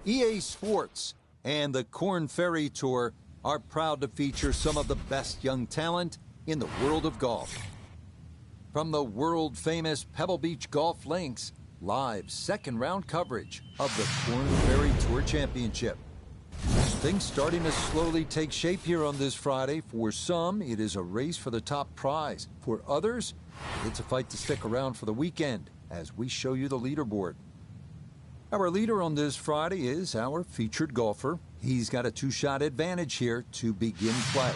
EA Sports and the Korn Ferry Tour are proud to feature some of the best young talent in the world of golf. From the world-famous Pebble Beach Golf Links, live second-round coverage of the Korn Ferry Tour Championship. Things starting to slowly take shape here on this Friday. For some, it is a race for the top prize. For others, it's a fight to stick around for the weekend as we show you the leaderboard. Our leader on this Friday is our featured golfer. He's got a two-shot advantage here to begin play.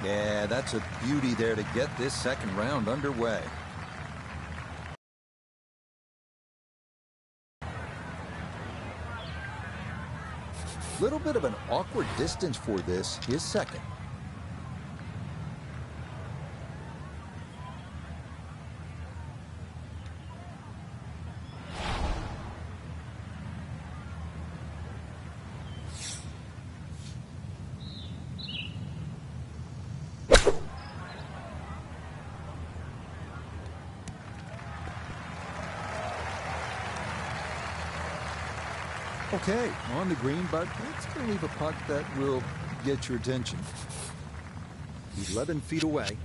Yeah, that's a beauty there to get this second round underway. Little bit of an awkward distance for this, his second. Okay, on the green, but it's going to leave a putt that will get your attention. 11 feet away.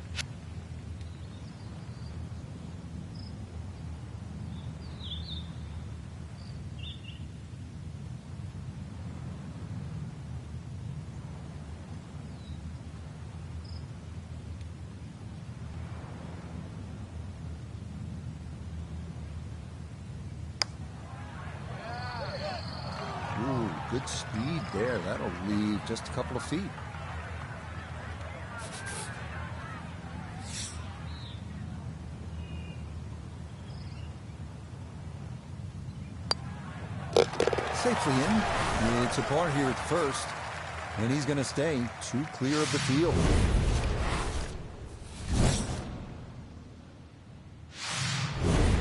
Ooh, good speed there. That'll leave just a couple of feet. Safely in. It's a par here at first, and he's going to stay 2 clear of the field.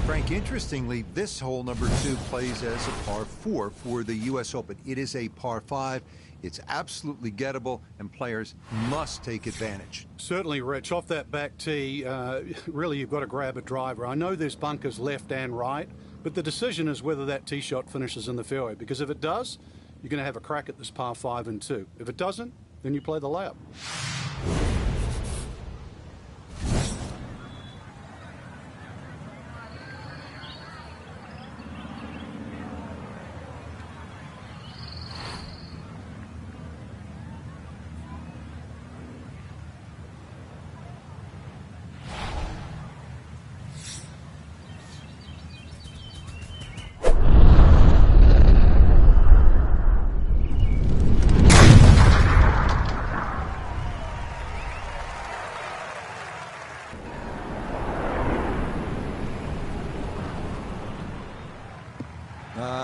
Frank, interestingly, this hole number 2 plays as a par 4 for the U.S. Open. It is a par 5. It's absolutely gettable, and players must take advantage. Certainly, Rich. Off that back tee, really you've got to grab a driver. I know there's bunkers left and right, but the decision is whether that tee shot finishes in the fairway, because if it does, you're going to have a crack at this par 5 and 2. If it doesn't, then you play the layup.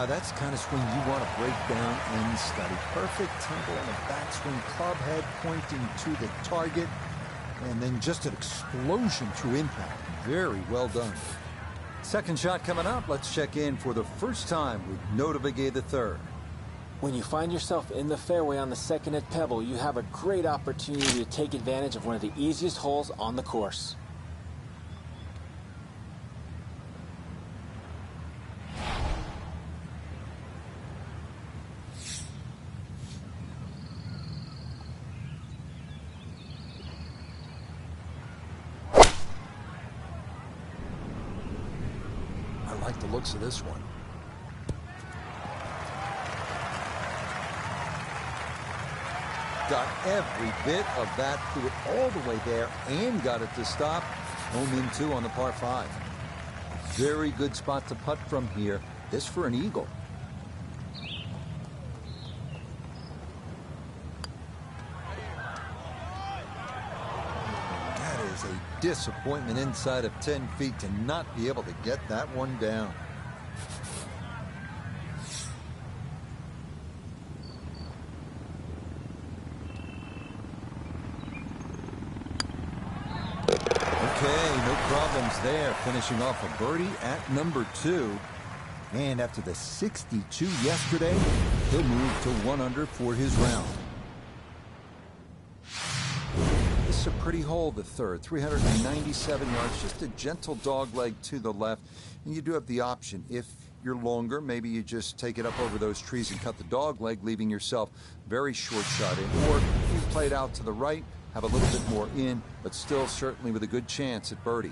That's the kind of swing you want to break down and study. Perfect tempo on the backswing, club head pointing to the target, and then just an explosion through impact. Very well done. Second shot coming up. Let's check in for the first time with Notavigay III. When you find yourself in the fairway on the second at Pebble, you have a great opportunity to take advantage of one of the easiest holes on the course. I like the looks of this one. Got every bit of that, threw it all the way there and got it to stop. Home in 2 on the par 5. Very good spot to putt from here. This for an eagle. That is a disappointment inside of 10 feet to not be able to get that one down. problems there, finishing off a birdie at number 2. And after the 62 yesterday, he'll move to 1 under for his round. This is a pretty hole, the third. 397 yards, just a gentle dog leg to the left. And you do have the option. If you're longer, maybe you just take it up over those trees and cut the dog leg, leaving yourself very short shot in. Or you play it out to the right, have a little bit more in, but still certainly with a good chance at birdie.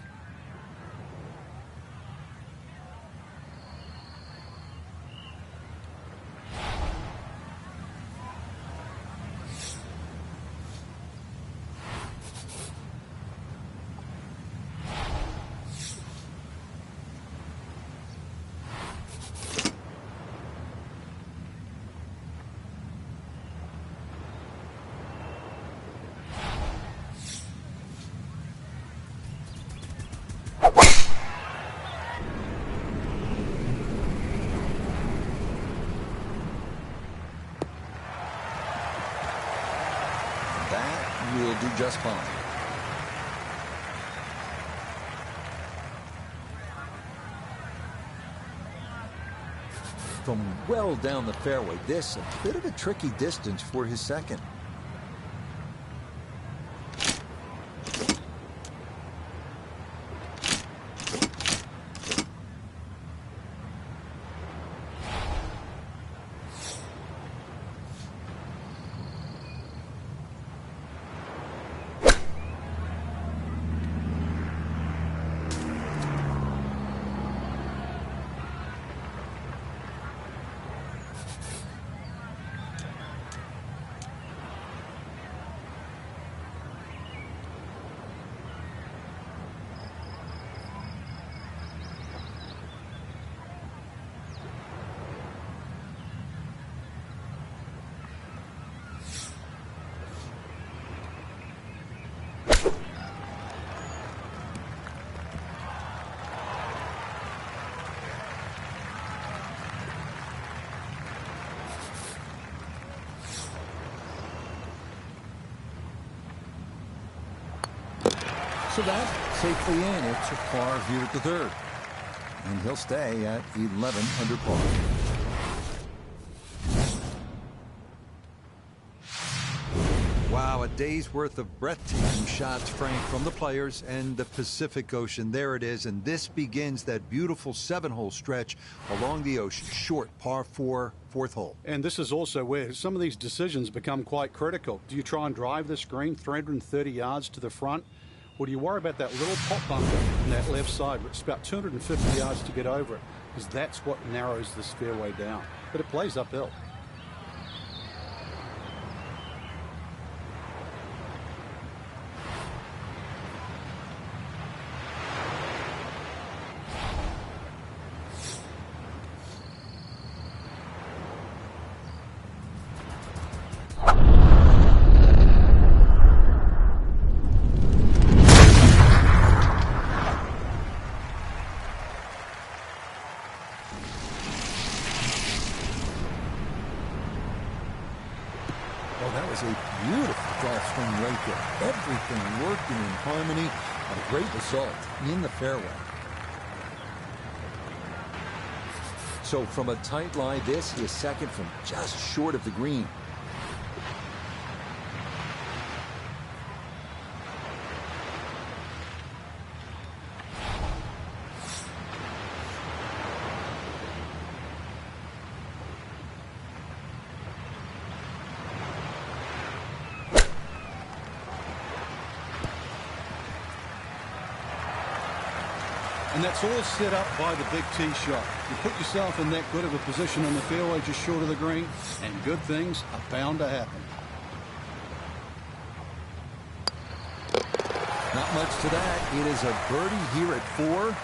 Will do just fine. From well down the fairway, this a bit of a tricky distance for his second. So that safely in. It's a par here at the third. And he'll stay at 11 under par. Wow, a day's worth of breathtaking shots, Frank, from the players and the Pacific Ocean. There it is, and this begins that beautiful 7-hole stretch along the ocean. Short, par 4, 4th hole. And this is also where some of these decisions become quite critical. Do you try and drive this green 330 yards to the front? Or do you worry about that little pop bunker on that left side, which is about 250 yards to get over it? Because that's what narrows this fairway down. But it plays uphill. A beautiful golf swing right there. Everything working in harmony. A great result in the fairway. So from a tight lie, this is second from just short of the green. And that's all set up by the big tee shot. You put yourself in that good of a position on the fairway just short of the green, and good things are bound to happen. Not much to that. It is a birdie here at 4.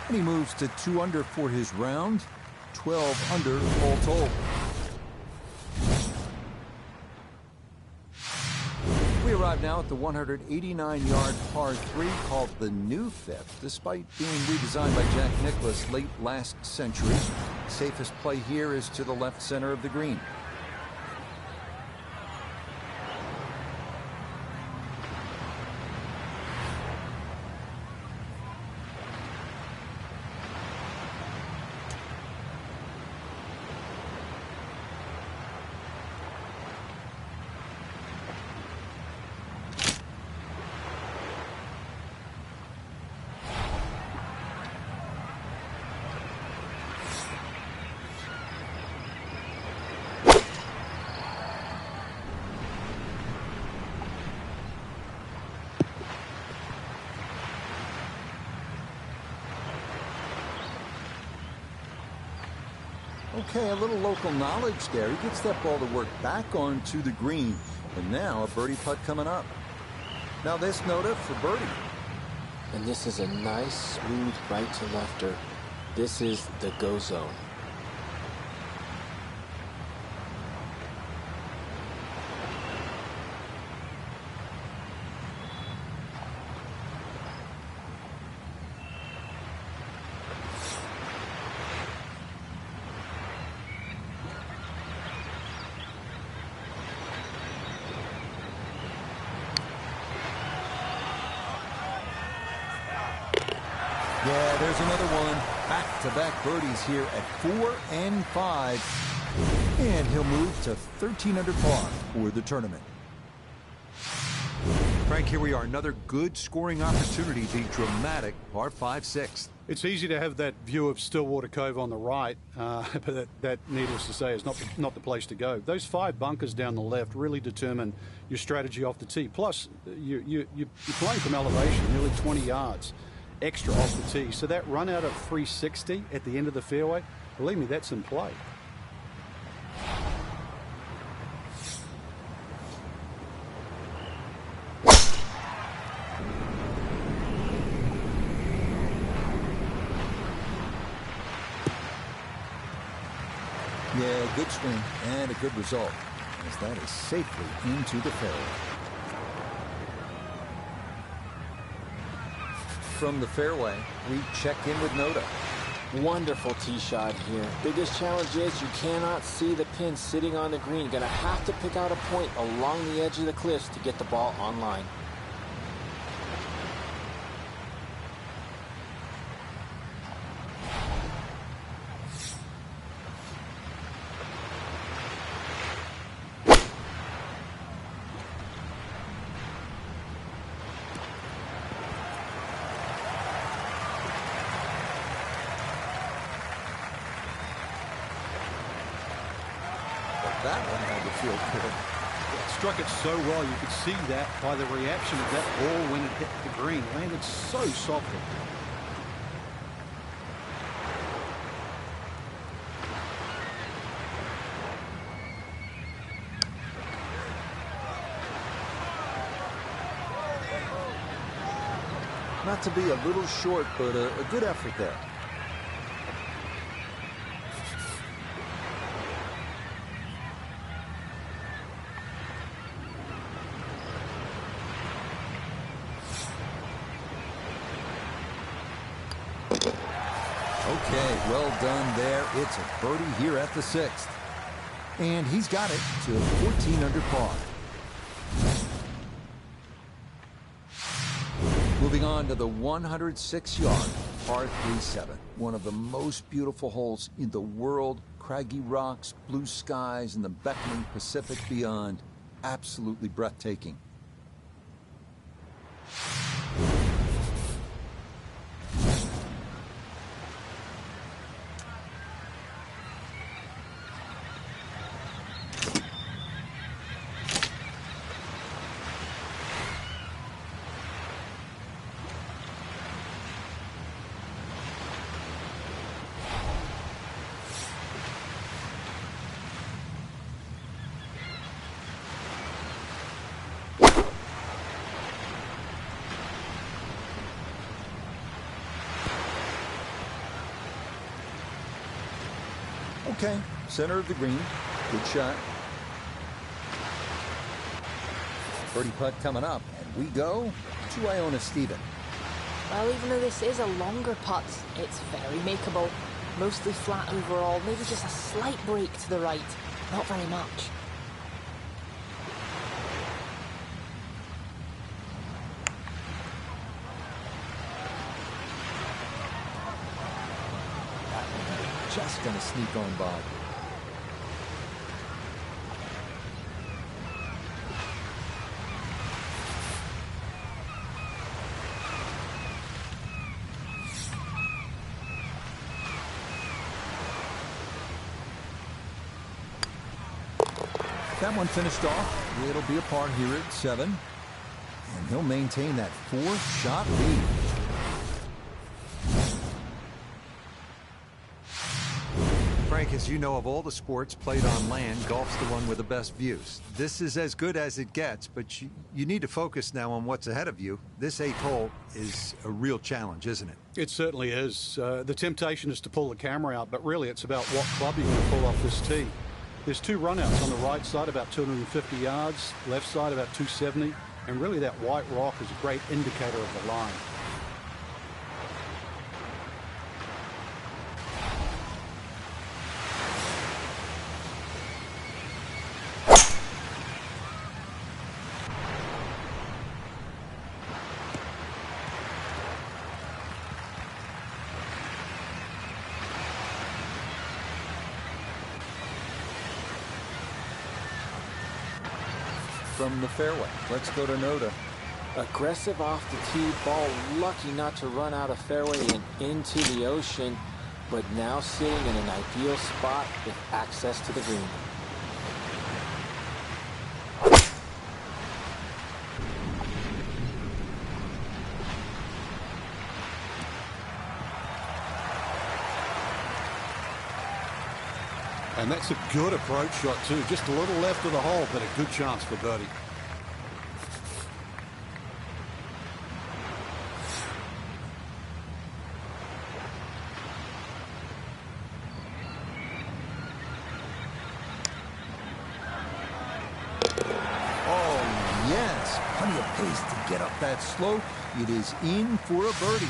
And he moves to 2 under for his round. 12 under all told. We arrive now at the 189-yard par 3 called the New Fifth. Despite being redesigned by Jack Nicklaus late last century, safest play here is to the left center of the green. Okay, a little local knowledge there. He gets that ball to work back onto the green. And now a birdie putt coming up. Now this Noda for birdie. And this is a nice, smooth right to lefter. This is the go zone. Yeah, there's another one. Back-to-back birdies here at 4 and 5. And he'll move to 13 under par for the tournament. Frank, here we are. Another good scoring opportunity. The dramatic par 5-6. It's easy to have that view of Stillwater Cove on the right, but that, needless to say, is not the place to go. Those 5 bunkers down the left really determine your strategy off the tee. Plus, you're playing from elevation, nearly 20 yards extra off the tee. So that run out of 360 at the end of the fairway, believe me, that's in play. Yeah, good swing and a good result, as that is safely into the fairway. From the fairway, we check in with Noda. Wonderful tee shot here. Biggest challenge is you cannot see the pin sitting on the green. Gonna have to pick out a point along the edge of the cliffs to get the ball on line. That one had to feel good. It struck it so well, you could see that by the reaction of that ball when it hit the green. Landed so softly. Not to be a little short, but a good effort there. Okay, well done there. It's a birdie here at the 6th. And he's got it to 14 under par. Moving on to the 106-yard par 3-7. One of the most beautiful holes in the world. Craggy rocks, blue skies, and the beckoning Pacific beyond. Absolutely breathtaking. Okay, center of the green. Good shot. Birdie putt coming up, and we go to Iona Stephen. Well, even though this is a longer putt, it's very makeable. Mostly flat overall, maybe just a slight break to the right. Not very much. Just gonna sneak on by. That one finished off. It'll be a par here at 7. And he'll maintain that 4-shot lead. Frank, Frank, as you know, of all the sports played on land, golf's the one with the best views. This is as good as it gets, but you need to focus now on what's ahead of you. This 8th hole is a real challenge, isn't it? It certainly is. The temptation is to pull the camera out, but really it's about what club you're going to pull off this tee. There's 2 runouts on the right side, about 250 yards, left side about 270, and really that white rock is a great indicator of the line. From the fairway, let's go to Noda. Aggressive off the tee, ball lucky not to run out of fairway and into the ocean, but now sitting in an ideal spot with access to the green. And that's a good approach shot too. Just a little left of the hole, but a good chance for birdie. Oh, yes. Plenty of pace to get up that slope. It is in for a birdie.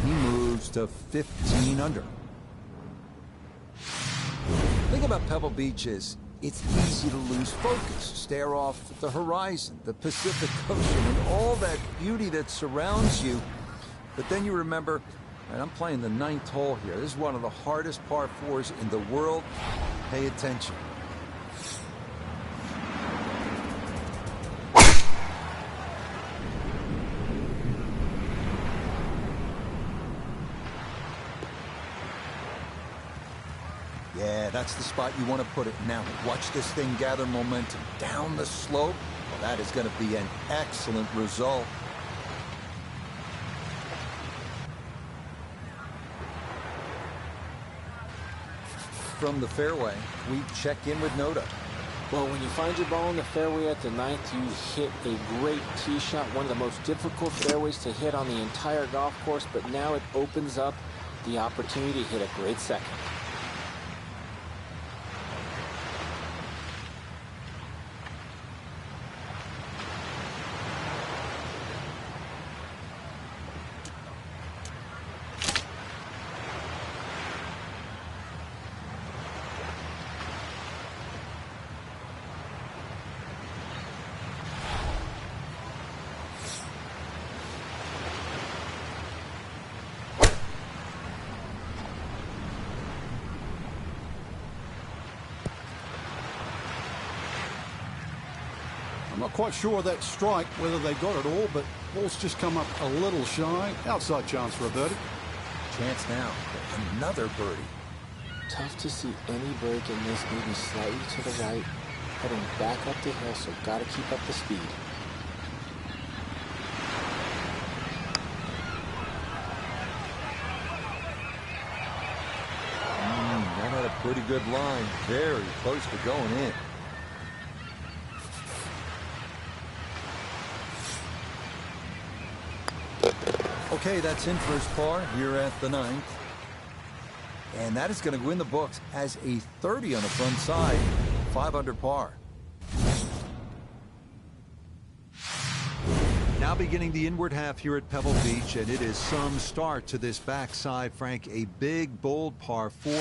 He moves to 15 under. The thing about Pebble Beach is it's easy to lose focus, stare off at the horizon, the Pacific Ocean, and all that beauty that surrounds you. But then you remember, and I'm playing the 9th hole here. This is one of the hardest par 4s in the world. Pay attention. Yeah, that's the spot you want to put it. Now, watch this thing gather momentum down the slope. Well, that is going to be an excellent result. From the fairway, we check in with Noda. Well, when you find your ball in the fairway at the 9th, you hit a great tee shot, one of the most difficult fairways to hit on the entire golf course, but now it opens up the opportunity to hit a great second. I'm not quite sure that strike, whether they got it all, but ball's just come up a little shy. Outside chance for a birdie. Chance now for another birdie. Tough to see any break in this, maybe slightly to the right, heading back up the hill, so got to keep up the speed. That had a pretty good line. Very close to going in. Okay, that's in for his par here at the 9th. And that is going to go in the books as a 30 on the front side, 5 under par. Now beginning the inward half here at Pebble Beach, and it is some start to this backside, Frank. A big, bold par 4,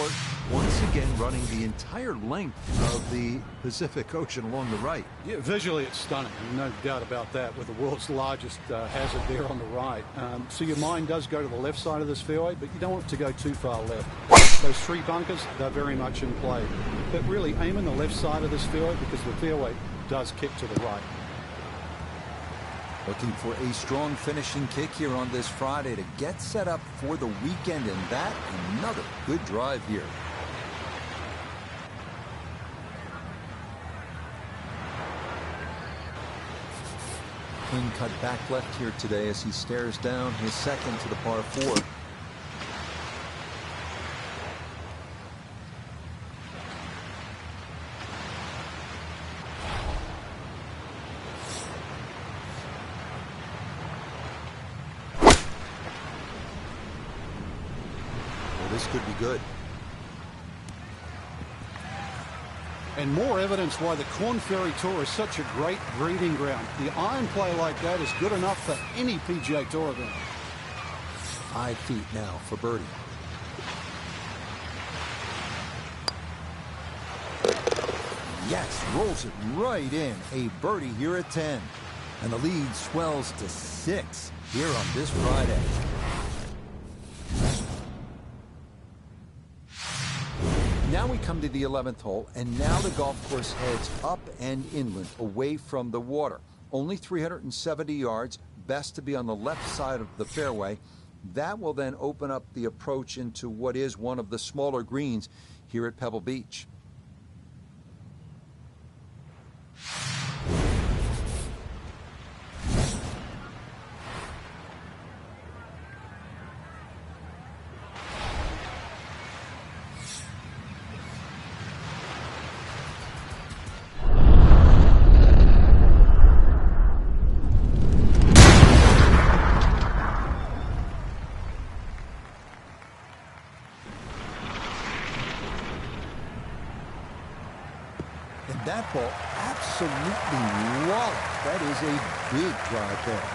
once again running the entire length of the Pacific Ocean along the right. Yeah, visually it's stunning, no doubt about that, with the world's largest hazard there on the right. So your mind does go to the left side of this fairway, but you don't want it to go too far left. Those 3 bunkers, they're very much in play. But really aim in the left side of this fairway because the fairway does kick to the right. Looking for a strong finishing kick here on this Friday to get set up for the weekend, and that another good drive here. Clean cut back left here today as he stares down his second to the par 4. this could be good. And more evidence why the Korn Ferry Tour is such a great breeding ground. The iron play like that is good enough for any PGA Tour event. 5 feet now for birdie. Yes, rolls it right in. A birdie here at 10. And the lead swells to 6 here on this Friday. Now we come to the 11th hole, and now the golf course heads up and inland, away from the water. Only 370 yards, best to be on the left side of the fairway. That will then open up the approach into what is one of the smaller greens here at Pebble Beach. That ball absolutely walloped. That is a big drive there.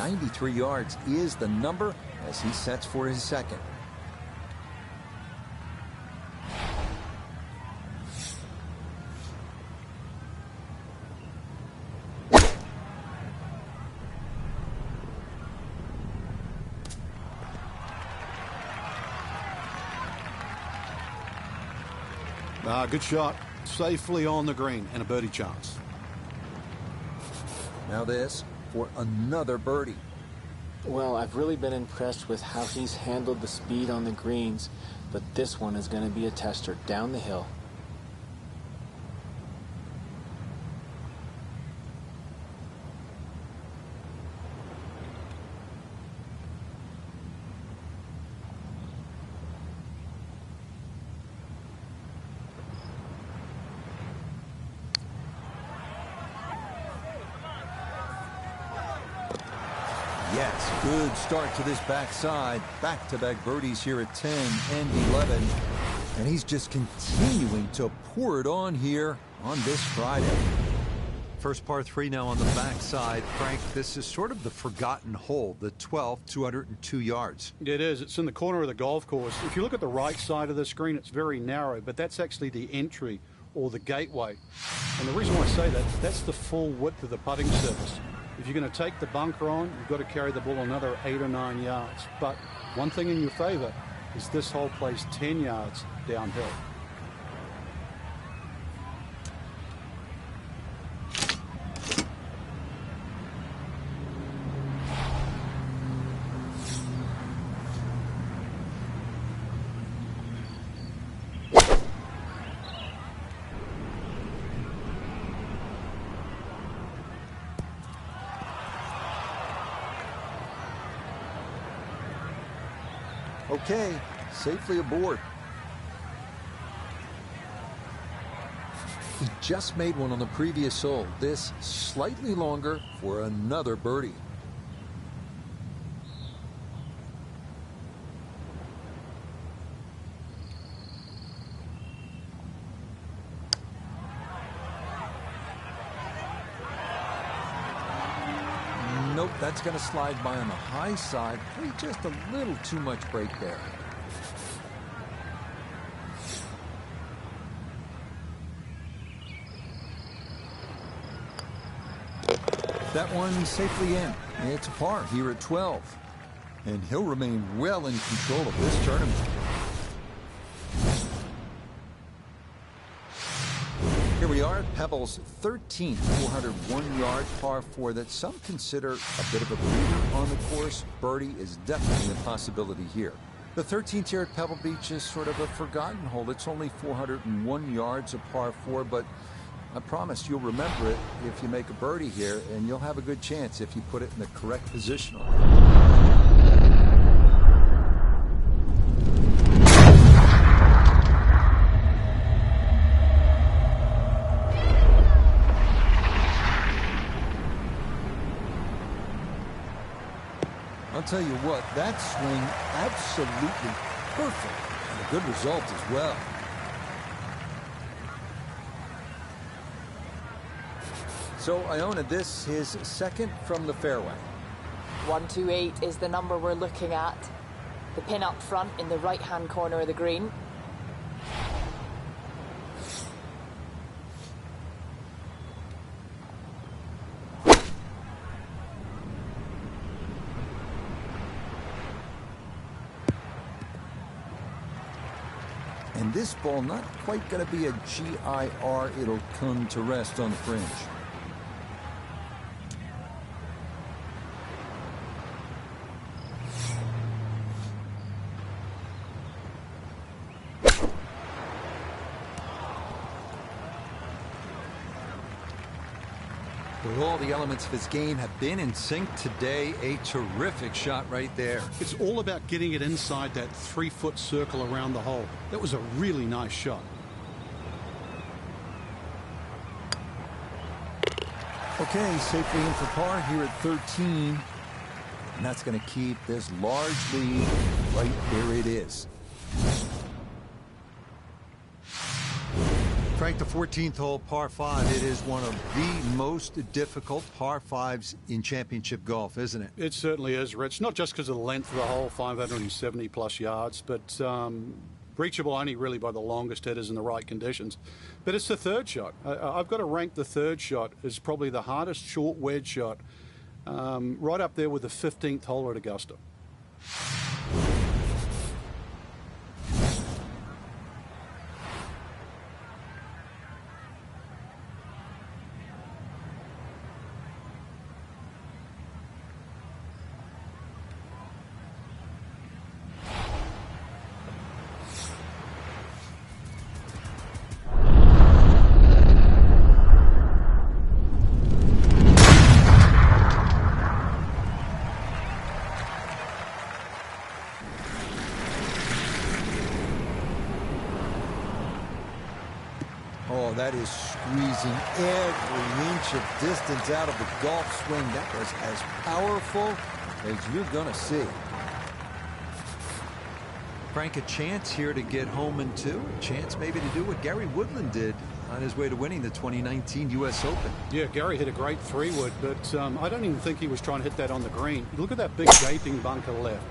.93 yards is the number as he sets for his second. Good shot. Safely on the green and a birdie chance. Now this for another birdie. Well, I've really been impressed with how he's handled the speed on the greens, but this one is going to be a tester down the hill. Yes, good start to this backside. Back-to-back birdies here at 10 and 11. And he's just continuing to pour it on here on this Friday. First par 3 now on the backside. Frank, this is sort of the forgotten hole, the 12th, 202 yards. It is. It's in the corner of the golf course. If you look at the right side of the screen, it's very narrow, but that's actually the entry or the gateway. And the reason why I say that, that's the full width of the putting surface. If you're going to take the bunker on, you've got to carry the ball another 8 or 9 yards. But one thing in your favor is this hole plays 10 yards downhill. Okay, safely aboard. He just made one on the previous hole. This slightly longer for another birdie. Nope, that's going to slide by on the high side. Just a little too much break there. That one safely in. It's a par here at 12. And he'll remain well in control of this tournament. Here we are at Pebble's 13th 401-yard par 4 that some consider a bit of a breather on the course. Birdie is definitely a possibility here. The 13th here at Pebble Beach is sort of a forgotten hole. It's only 401 yards of par 4, but I promise you'll remember it if you make a birdie here, and you'll have a good chance if you put it in the correct position on it. tell you what, that swing absolutely perfect, and a good result as well. So Iona, this his second from the fairway. 128 is the number we're looking at. The pin up front in the right-hand corner of the green. And this ball not quite going to be a GIR. It'll come to rest on the fringe. But all the elements of his game have been in sync today. A terrific shot right there. It's all about getting it inside that 3-foot circle around the hole. That was a really nice shot. Okay, safely in for par here at 13. And that's going to keep this large lead right where it is. Frank, the 14th hole, par 5, it is one of the most difficult par 5s in championship golf, isn't it? It certainly is, Rich. Not just because of the length of the hole, 570 plus yards, but reachable only really by the longest hitters in the right conditions. But it's the third shot. I've got to rank the third shot as probably the hardest short wedge shot, right up there with the 15th hole at Augusta. Oh, that is squeezing every inch of distance out of the golf swing. That was as powerful as you're going to see. Frank, a chance here to get home in 2. A chance maybe to do what Gary Woodland did on his way to winning the 2019 U.S. Open. Yeah, Gary hit a great 3-wood, but I don't even think he was trying to hit that on the green. Look at that big gaping bunker left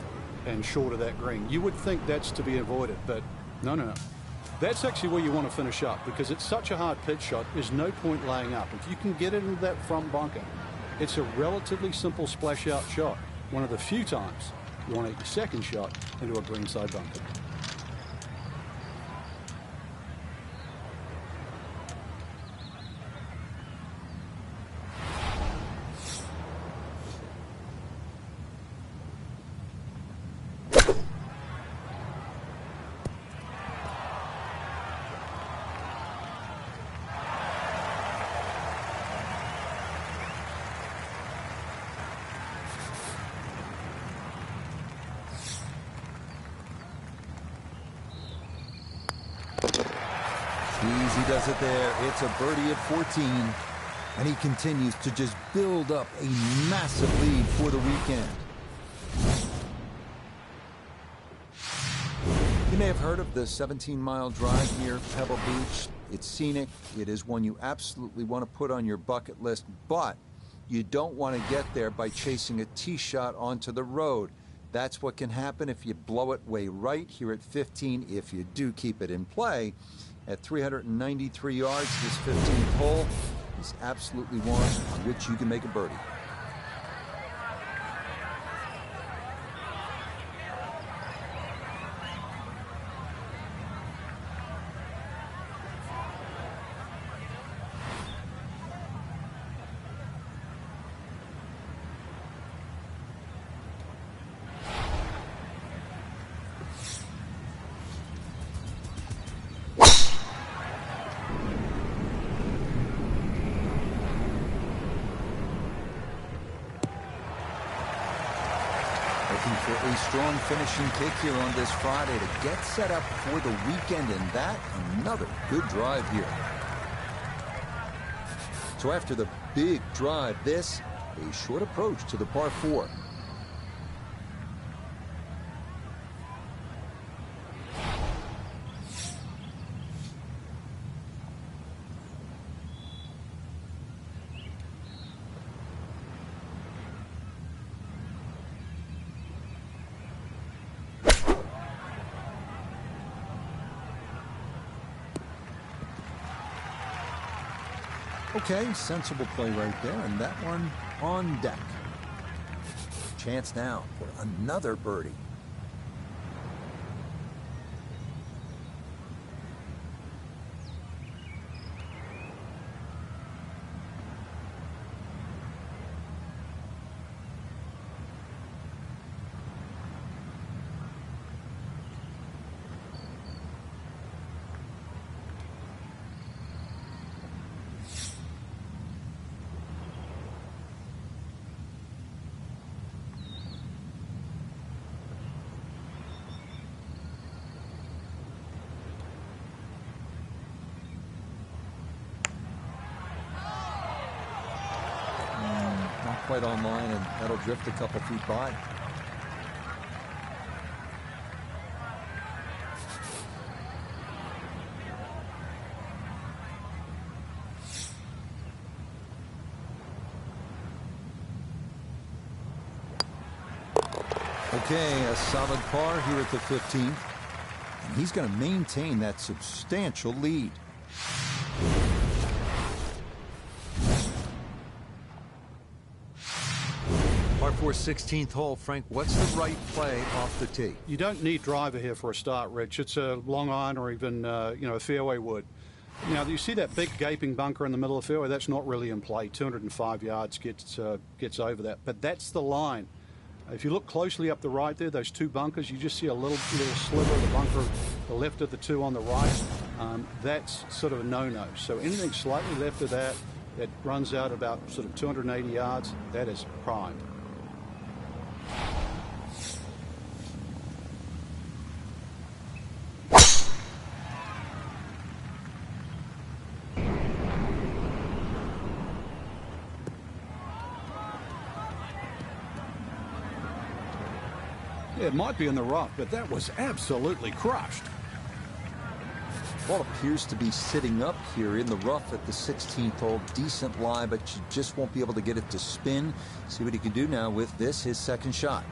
and short of that green. You would think that's to be avoided, but no. That's actually where you want to finish up, because it's such a hard pitch shot. There's no point laying up. If you can get it into that front bunker, it's a relatively simple splash out shot. One of the few times you want to hit your second shot into a greenside bunker. Easy does it there. It's a birdie at 14. And he continues to just build up a massive lead for the weekend. You may have heard of the 17-mile drive here, Pebble Beach. It's scenic. It is one you absolutely want to put on your bucket list, but you don't want to get there by chasing a tee shot onto the road. That's what can happen if you blow it way right here at 15, if you do keep it in play. At 393 yards, this 15th hole is absolutely one on which you can make a birdie. Looking for a strong finishing kick here on this Friday to get set up for the weekend, and that another good drive here. So after the big drive, this a short approach to the par 4. Okay, sensible play right there, and that one on deck. Chance now for another birdie. Quite online, and that'll drift a couple feet by. Okay, a solid par here at the 15th, and he's going to maintain that substantial lead. Par 4 16th hole. Frank, what's the right play off the tee? You don't need driver here for a start, Rich. It's a long iron or even a fairway wood. You see that big gaping bunker in the middle of the fairway? That's not really in play. 205 yards gets over that, but that's the line. If you look closely up the right there, those two bunkers, you just see a little sliver of the bunker, the left of the two on the right. That's sort of a no-no. So anything slightly left of that runs out about sort of 280 yards, that is prime. It might be in the rough, but that was absolutely crushed. Ball appears to be sitting up here in the rough at the 16th hole. Decent lie, but you just won't be able to get it to spin. See what he can do now with this, his second shot.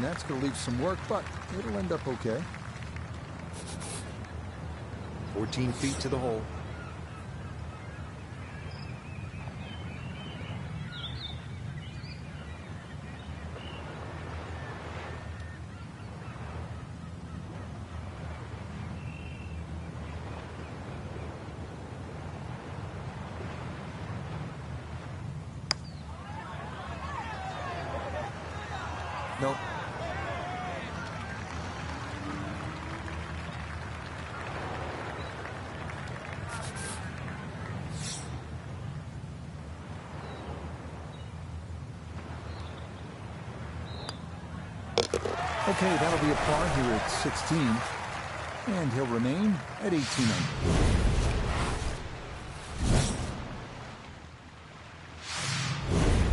That's going to leave some work, but it'll end up okay. 14 feet to the hole. Nope. Okay, that'll be a par here at 16, and he'll remain at 18 under.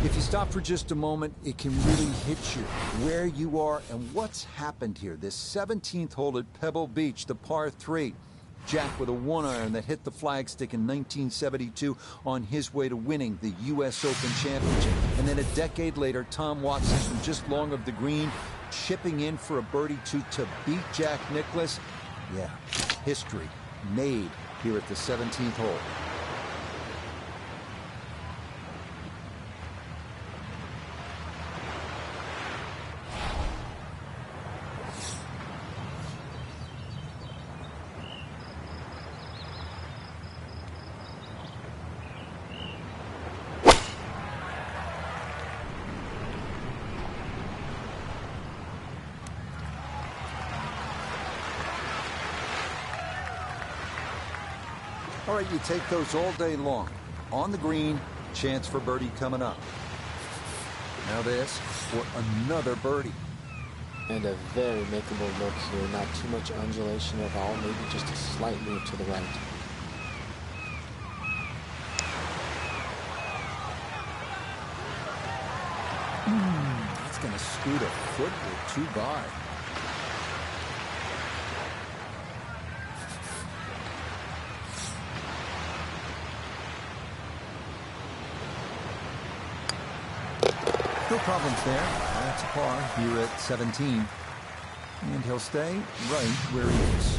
If you stop for just a moment, it can really hit you where you are and what's happened here. This 17th hole at Pebble Beach, the par 3. Jack with a 1-iron that hit the flagstick in 1972 on his way to winning the U.S. Open Championship. And then a decade later, Tom Watson from just long of the green, chipping in for a birdie to beat Jack Nicklaus. Yeah, history made here at the 17th hole. All right, you take those all day long. On the green, chance for birdie coming up. Now this for another birdie. And a very makeable look here. Not too much undulation at all. Maybe just a slight move to the right. That's going to scoot a foot or two by. 11th there. That's a par here at 17. And he'll stay right where he is.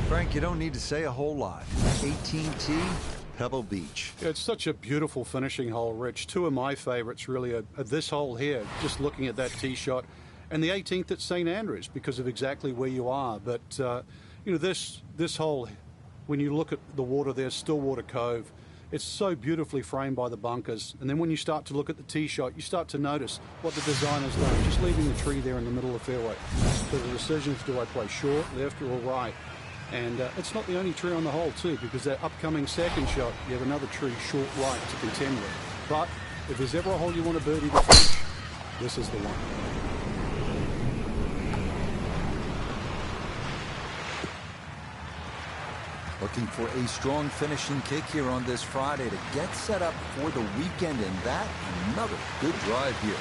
Frank, you don't need to say a whole lot. 18T, Pebble Beach. Yeah, it's such a beautiful finishing hole, Rich. Two of my favorites really are this hole here, just looking at that tee shot, and the 18th at St. Andrews because of exactly where you are. But, you know, this hole, when you look at the water there, Stillwater Cove, it's so beautifully framed by the bunkers. And then when you start to look at the tee shot, you start to notice what the designer's done, just leaving the tree there in the middle of the fairway. So the decisions, do I play short, left, or right? And it's not the only tree on the hole, too, because that upcoming second shot, you have another tree short right to contend with. But if there's ever a hole you want to birdie to finish, this is the one. Looking for a strong finishing kick here on this Friday to get set up for the weekend, and that another good drive here.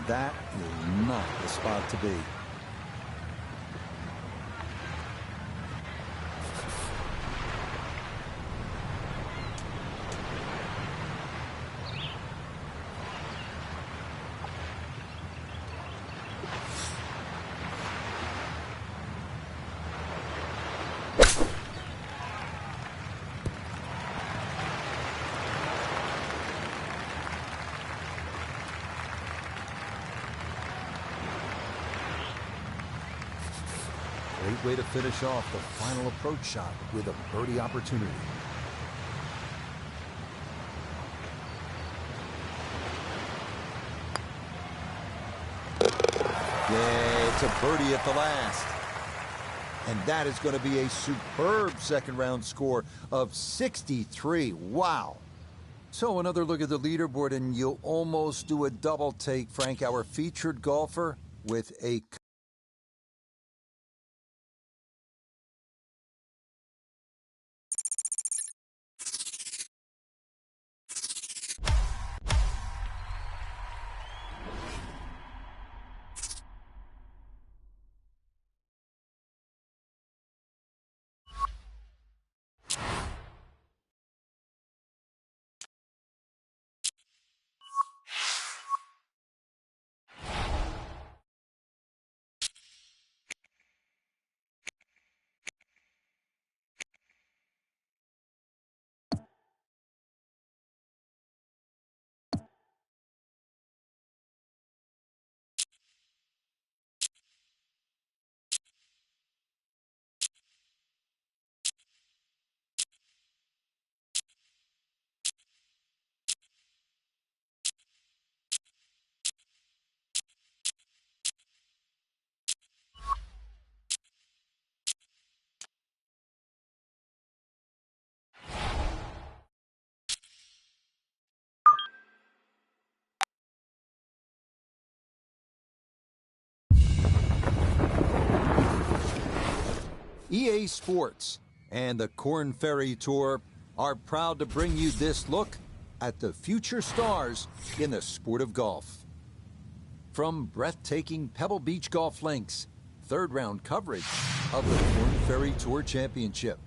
That is not the spot to be. Great way to finish off the final approach shot with a birdie opportunity. Yeah, it's a birdie at the last. And that is going to be a superb second round score of 63. Wow. So another look at the leaderboard, and you'll almost do a double take, Frank. Our featured golfer with a EA Sports and the Korn Ferry Tour are proud to bring you this look at the future stars in the sport of golf. From breathtaking Pebble Beach golf links, third round coverage of the Korn Ferry Tour Championship.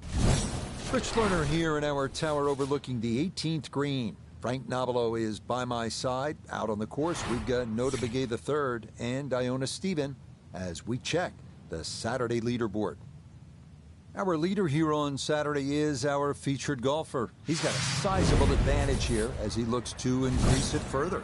Rich Lerner here in our tower overlooking the 18th green. Frank Nobilo is by my side. Out on the course, we've got Nota Begay III and Iona Stephen as we check the Saturday leaderboard. Our leader here on Saturday is our featured golfer. He's got a sizable advantage here as he looks to increase it further.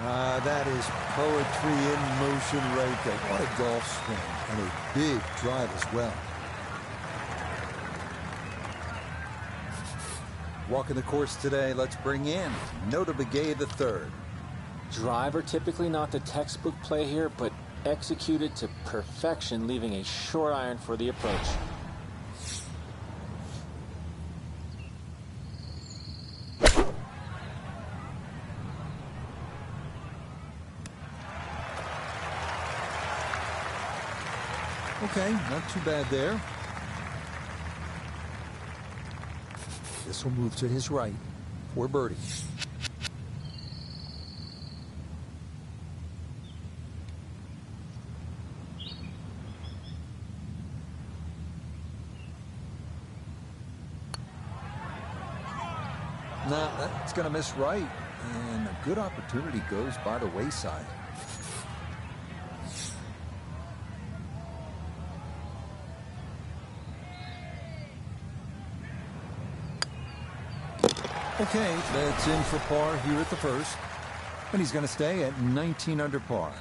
That is poetry in motion right there. What a golf swing, and a big drive as well. Walking the course today, let's bring in Nota Begay III. Driver typically not the textbook play here, but executed to perfection, leaving a short iron for the approach. Okay, not too bad there. This will move to his right for birdie. Nah, that's going to miss right, and a good opportunity goes by the wayside. Okay, that's in for par here at the first, and he's going to stay at 19 under par.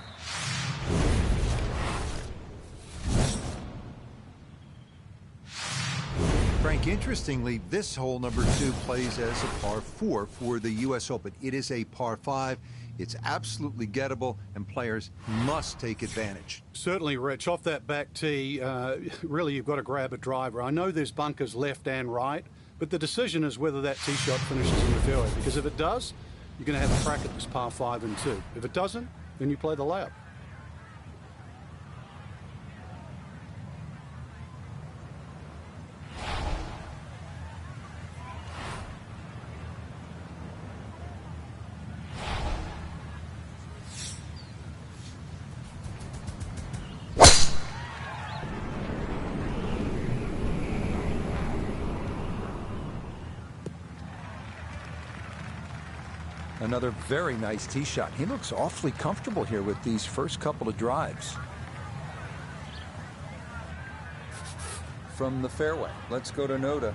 Frank, interestingly, this hole number 2 plays as a par 4 for the U.S. Open. It is a par 5. It's absolutely gettable, and players must take advantage. Certainly, Rich. Off that back tee, really you've got to grab a driver. I know there's bunkers left and right, but the decision is whether that tee shot finishes in the fairway, because if it does, you're going to have a crack at this par 5 and 2. If it doesn't, then you play the layup. Another very nice tee shot. He looks awfully comfortable here with these first couple of drives. From the fairway, let's go to Nota.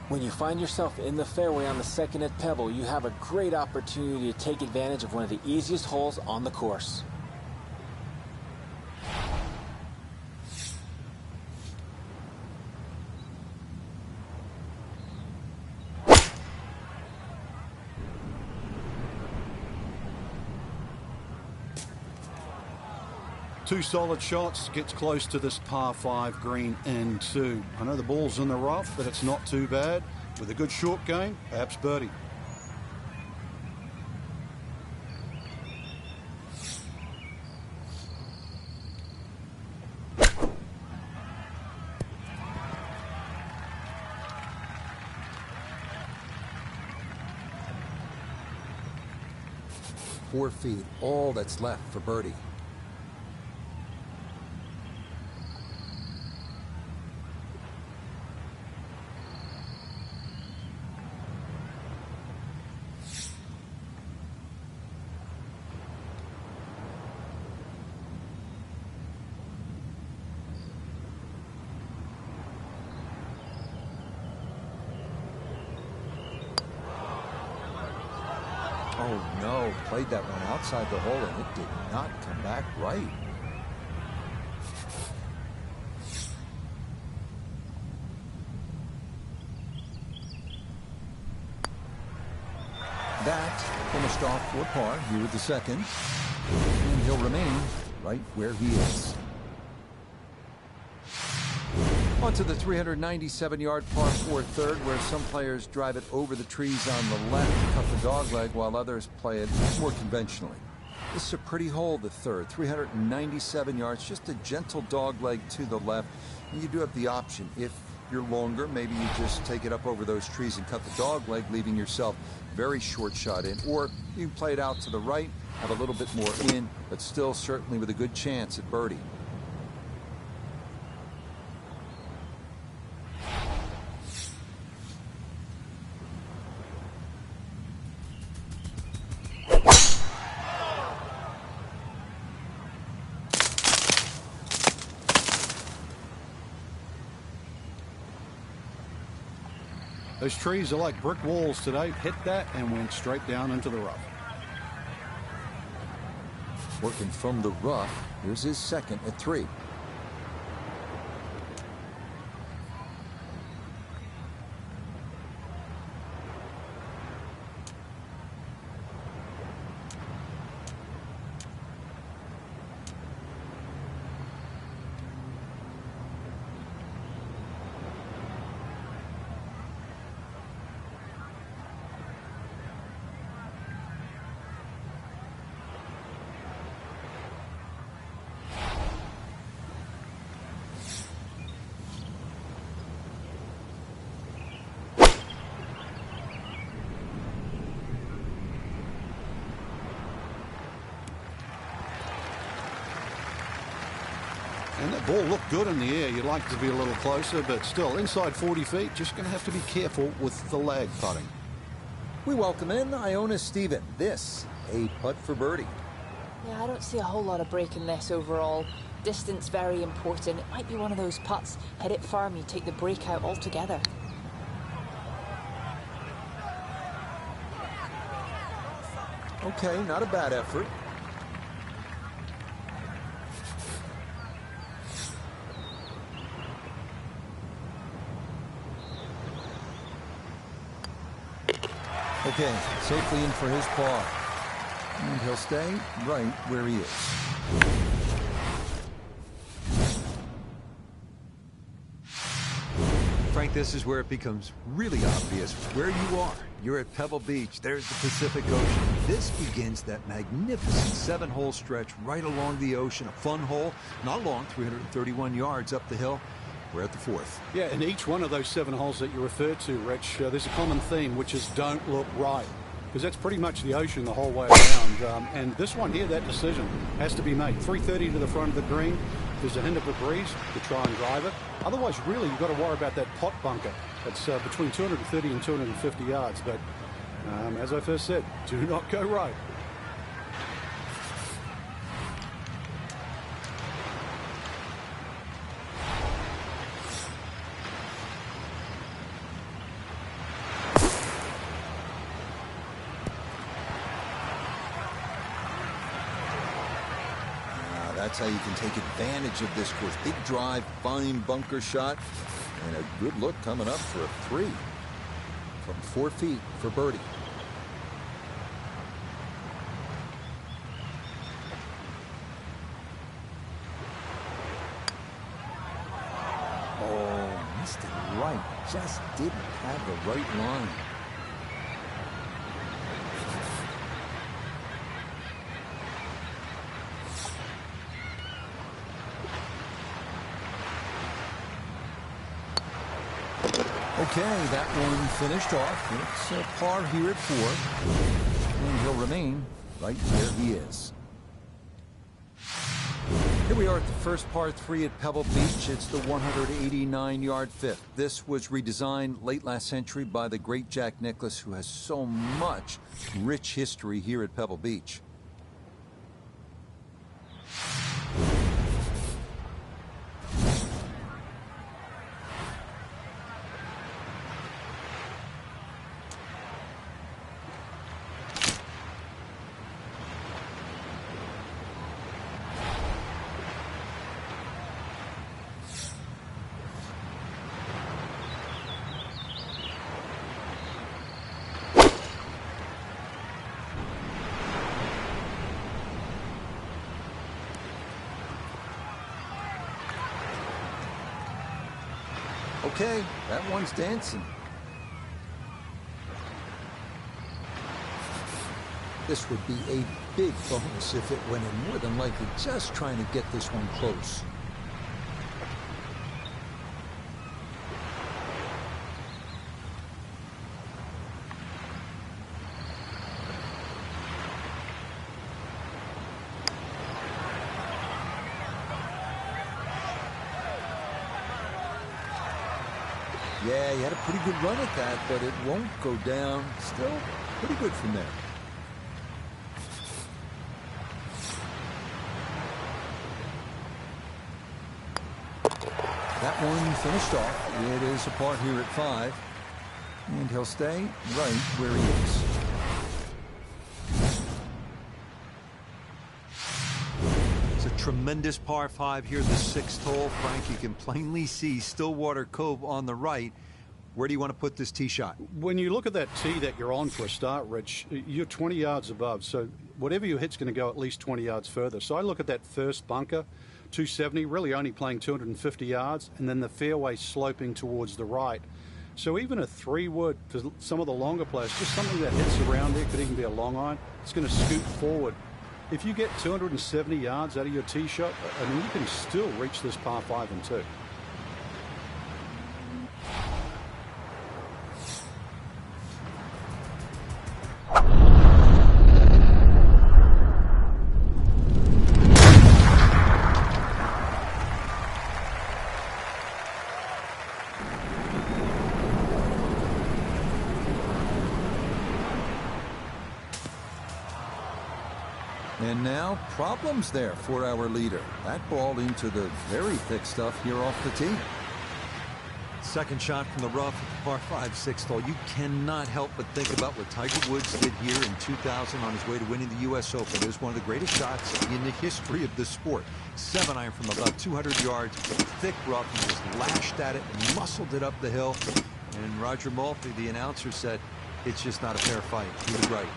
When you find yourself in the fairway on the second at Pebble, you have a great opportunity to take advantage of one of the easiest holes on the course. Two solid shots, gets close to this par 5 green and 2. I know the ball's in the rough, but it's not too bad. With a good short game, perhaps birdie. Four feet, all that's left for birdie. Oh no, played that one outside the hole and it did not come back right. That finished off for par here with the second, and he'll remain right where he is. On to the 397-yard par 4 third, where some players drive it over the trees on the left to cut the dogleg, while others play it more conventionally. This is a pretty hole, the third, 397 yards, just a gentle dogleg to the left. And you do have the option. If you're longer, maybe you just take it up over those trees and cut the dogleg, leaving yourself very short shot in. Or you can play it out to the right, have a little bit more in, but still certainly with a good chance at birdie. Those trees are like brick walls today. Hit that and went straight down into the rough. Working from the rough. Here's his second at 3. And that ball looked good in the air. You'd like it to be a little closer, but still inside 40 feet. Just going to have to be careful with the lag putting. We welcome in Iona Stephen. This, a putt for birdie. Yeah, I don't see a whole lot of break in this overall. Distance very important. It might be one of those putts. Hit it firm, you take the break out altogether. Okay, not a bad effort. Okay, safely in for his par. And he'll stay right where he is. Frank, this is where it becomes really obvious where you are. You're at Pebble Beach. There's the Pacific Ocean. This begins that magnificent 7-hole stretch right along the ocean. A fun hole, not long, 331 yards up the hill. We're at the 4th. Yeah, in each one of those 7 holes that you referred to, Rich, there's a common theme, which is don't look right. Because that's pretty much the ocean the whole way around. And this one here, that decision has to be made. 330 to the front of the green. There's a hint of a breeze to try and drive it. Otherwise, really, you've got to worry about that pot bunker. It's between 230 and 250 yards. But as I first said, do not go right. That's how you can take advantage of this course. Big drive, fine bunker shot, and a good look coming up for a 3 from 4 feet for birdie. Oh, missed it right. Just didn't have the right line. Okay, that one finished off. It's a par here at 4. And he'll remain right where he is. Here we are at the first par 3 at Pebble Beach. It's the 189-yard 5th. This was redesigned late last century by the great Jack Nicklaus, who has so much rich history here at Pebble Beach. Okay, that one's dancing. This would be a big bonus if it went in. More than likely just trying to get this one close. Yeah, he had a pretty good run at that, but it won't go down. Still pretty good from there. That one finished off. It is a par here at 5. And he'll stay right where he is. tremendous par 5 here, the 6th hole. Frank, you can plainly see Stillwater Cove on the right. Where do you want to put this tee shot? When you look at that tee that you're on for a start, Rich, you're 20 yards above. So whatever you hit's going to go at least 20 yards further. So I look at that first bunker, 270, really only playing 250 yards, and then the fairway sloping towards the right. So even a 3-wood for some of the longer players, just something that hits around there, could even be a long iron, it's going to scoot forward. If you get 270 yards out of your tee shot, I mean, you can still reach this par 5 and 2. And now, problems there for our leader. That ball into the very thick stuff here off the tee. Second shot from the rough, par 5, 6th hole. You cannot help but think about what Tiger Woods did here in 2000 on his way to winning the U.S. Open. It was one of the greatest shots in the history of the sport. 7-iron from about 200 yards, thick rough. He just lashed at it and muscled it up the hill. And Roger Maltby, the announcer, said, it's just not a fair fight. He was right.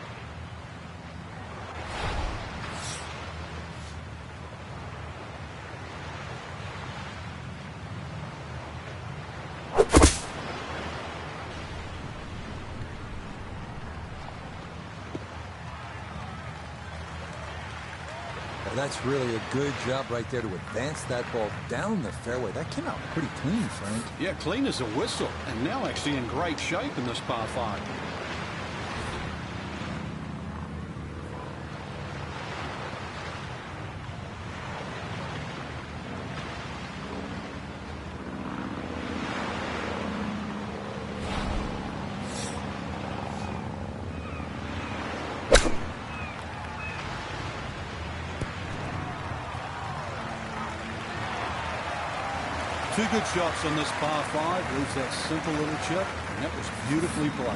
That's really a good job right there to advance that ball down the fairway. That came out pretty clean, Frank. Yeah, clean as a whistle, and now actually in great shape in this par 5. Two good shots on this par 5. Leaves that simple little chip, and that was beautifully played.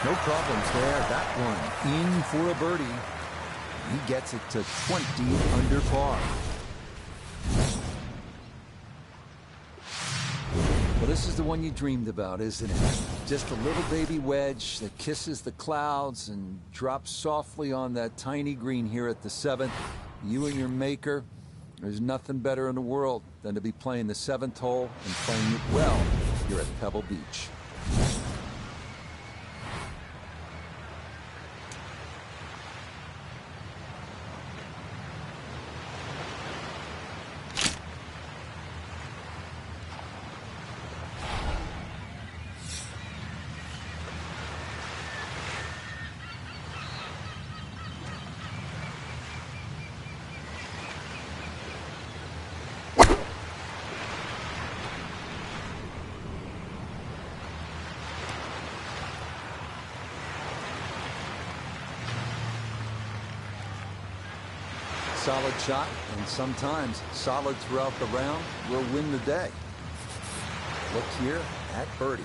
No problems there. That one in for a birdie. He gets it to 20 under par. Well, this is the one you dreamed about, isn't it? Just a little baby wedge that kisses the clouds and drops softly on that tiny green here at the 7th. You and your maker, there's nothing better in the world than to be playing the 7th hole and playing it well here at Pebble Beach. Solid shot, and sometimes solid throughout the round will win the day. Look here at birdie.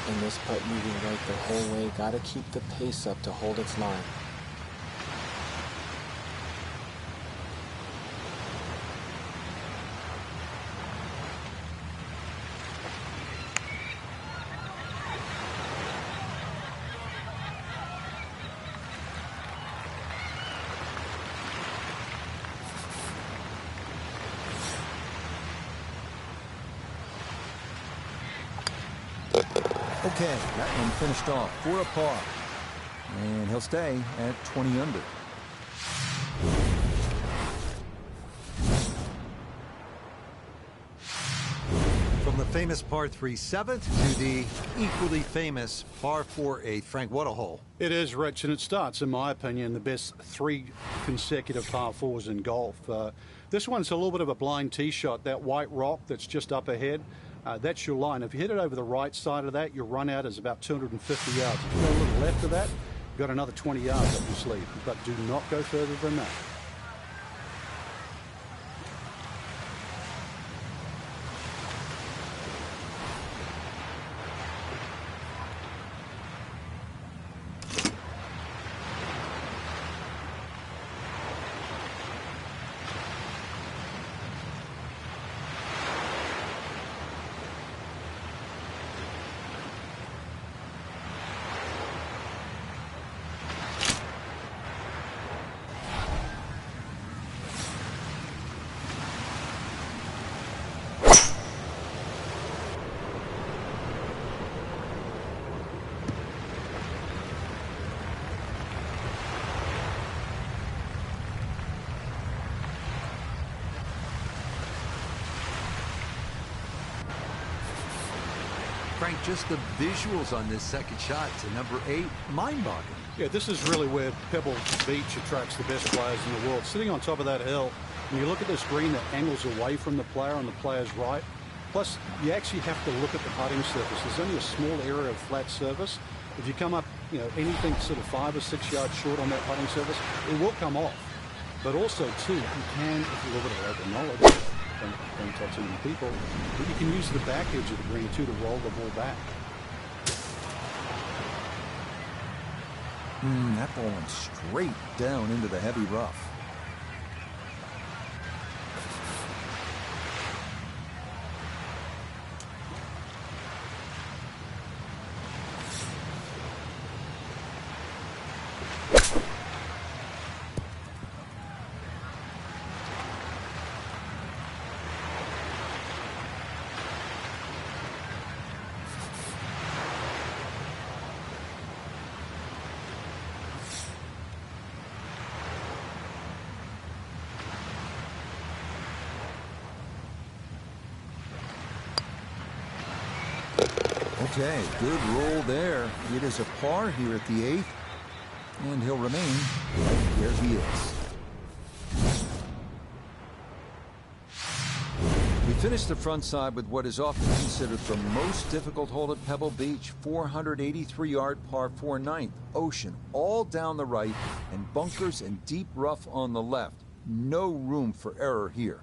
And this putt moving right the whole way. Got to keep the pace up to hold its line. Okay, that one finished off for a par. And he'll stay at 20 under. From the famous par 3 7th to the equally famous par 4 8th. Frank, what a hole. It is, Rich, and it starts, in my opinion, the best 3 consecutive par 4s in golf. This one's a little bit of a blind tee shot. That white rock that's just up ahead, that's your line. If you hit it over the right side of that, your run out is about 250 yards. If you go a little left of that, you've got another 20 yards up your sleeve. But do not go further than that. Frank, just the visuals on this second shot to number 8, mind-boggling. Yeah, this is really where Pebble Beach attracts the best players in the world. Sitting on top of that hill, and you look at this green that angles away from the player on the player's right. Plus, you actually have to look at the putting surface. There's only a small area of flat surface. If you come up, anything sort of 5 or 6 yards short on that putting surface, it will come off. But also, too, you can, if you look at it over knowledge, don't tell too many people, but you can use the back edge of the green, too, to roll the ball back. That ball went straight down into the heavy rough. Okay, good roll there. It is a par here at the 8th, and he'll remain right where he is. We finished the front side with what is often considered the most difficult hole at Pebble Beach, 483-yard par 4 ninth, ocean all down the right, and bunkers and deep rough on the left. No room for error here.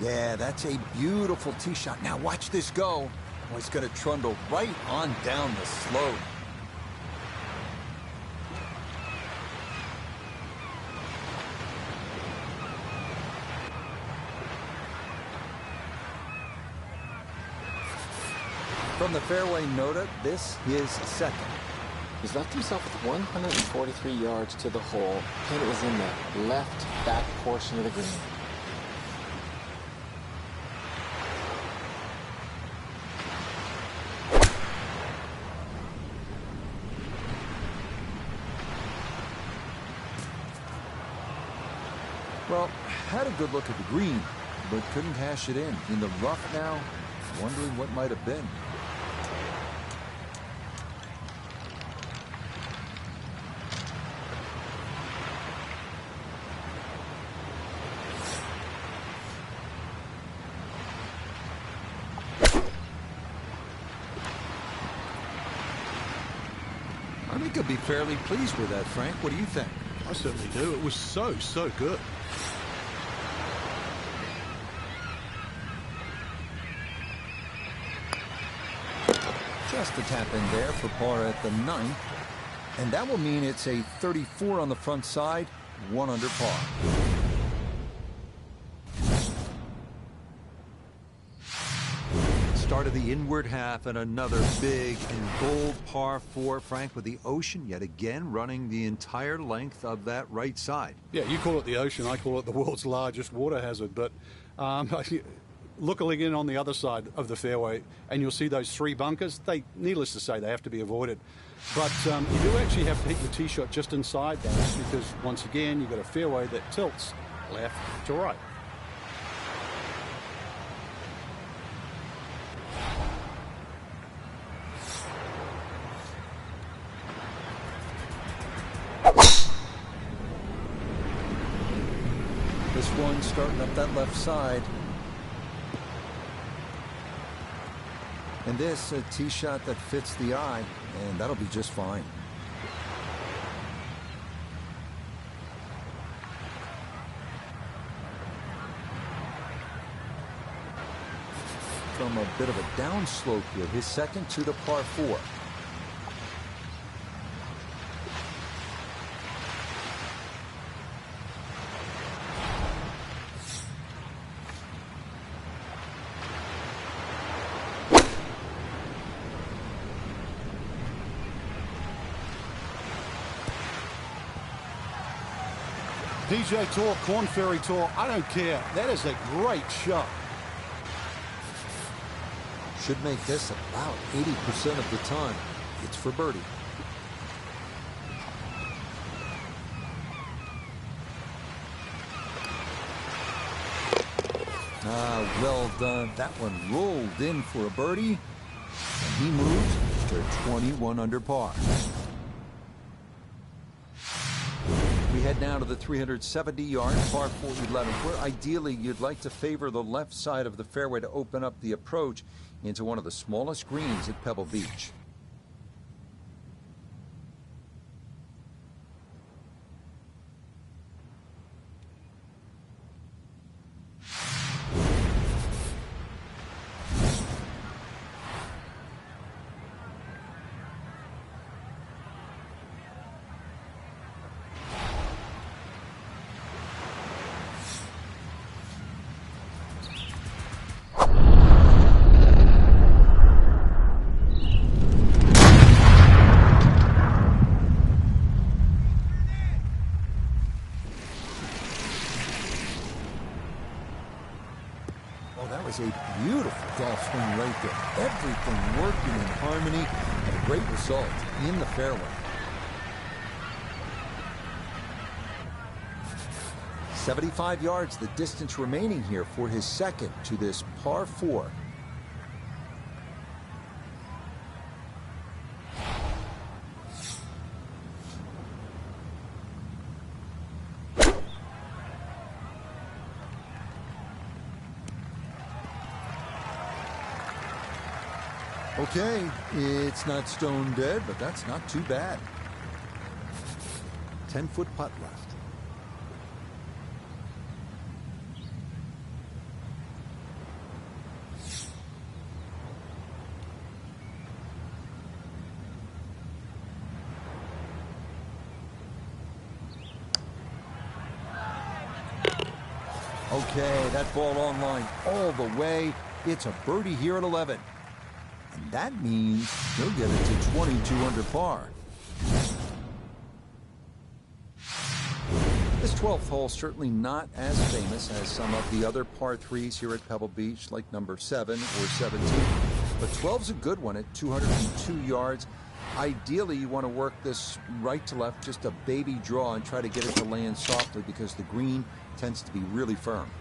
Yeah, that's a beautiful tee shot. Now watch this go. Oh, it's going to trundle right on down the slope. From the fairway nota, this is second. He's left himself with 143 yards to the hole. Pin is in the left back portion of the green. Well, had a good look at the green, but couldn't hash it in. In the rough now, wondering what might have been. I think I'd be fairly pleased with that, Frank. What do you think? I certainly do. It was so good. Just a tap in there for par at the 9th. And that will mean it's a 34 on the front side, 1 under par. Start of the inward half and another big and bold par 4, Frank, with the ocean yet again running the entire length of that right side. Yeah, you call it the ocean. I call it the world's largest water hazard. But look again on the other side of the fairway, and you'll see those 3 bunkers. Needless to say, they have to be avoided. But you do actually have to hit your tee shot just inside those, because once again, you've got a fairway that tilts left to right. This one starting up that left side. And this, a tee shot that fits the eye, and that'll be just fine. From a bit of a downslope here, his second to the par 4. PGA Tour, Korn Ferry Tour, I don't care. That is a great shot. Should make this about 80% of the time. It's for birdie. Well done. That one rolled in for a birdie, and he moves to 21 under par. We head now to the 370-yard par 4 11, where ideally you'd like to favor the left side of the fairway to open up the approach into one of the smallest greens at Pebble Beach. That was a beautiful golf swing right there. Everything working in harmony and a great result in the fairway. "75 yards, the distance remaining here for his second to this par 4. Okay, it's not stone dead, but that's not too bad. 10-foot putt left. Okay, that ball on line all the way. It's a birdie here at 11. And that means he'll get it to 22 under par. This 12th hole certainly not as famous as some of the other par 3s here at Pebble Beach, like number 7 or 17. But 12's a good one at 202 yards. Ideally, you want to work this right to left, just a baby draw, and try to get it to land softly because the green tends to be really firm.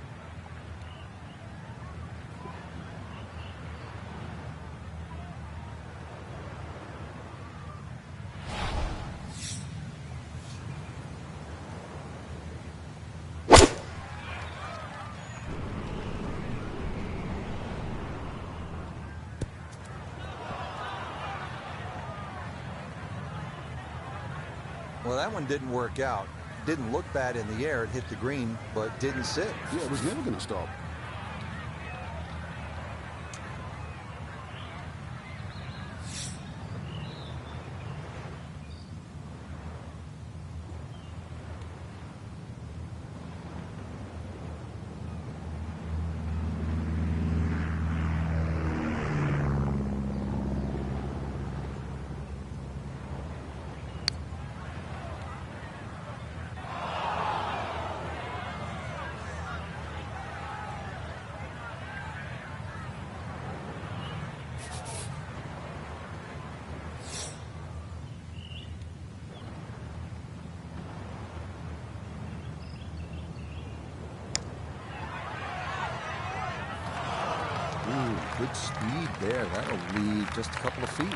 Well, that one didn't work out. Didn't look bad in the air. It hit the green, but didn't sit. Yeah, it was never going to stop. Ooh, good speed there. That'll lead just a couple of feet.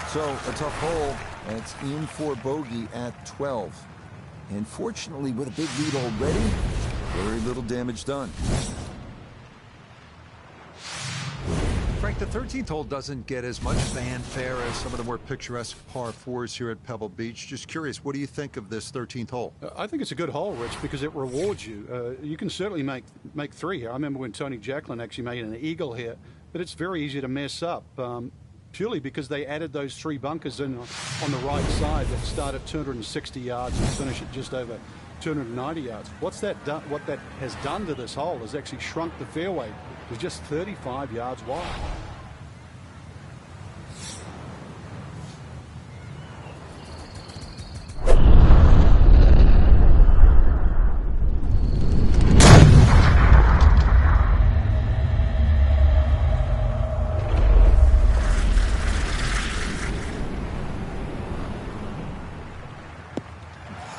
So a tough hole, and it's in for bogey at 12. And fortunately, with a big lead already, very little damage done. Frank, the 13th hole doesn't get as much fanfare as some of the more picturesque par 4s here at Pebble Beach. Just curious, what do you think of this 13th hole? I think it's a good hole, Rich, because it rewards you. You can certainly make three here. I remember when Tony Jacklin actually made an eagle here, but it's very easy to mess up. purely because they added those 3 bunkers in on the right side that start at 260 yards and finish at just over 290 yards. What that has done to this hole is actually shrunk the fairway to just 35 yards wide.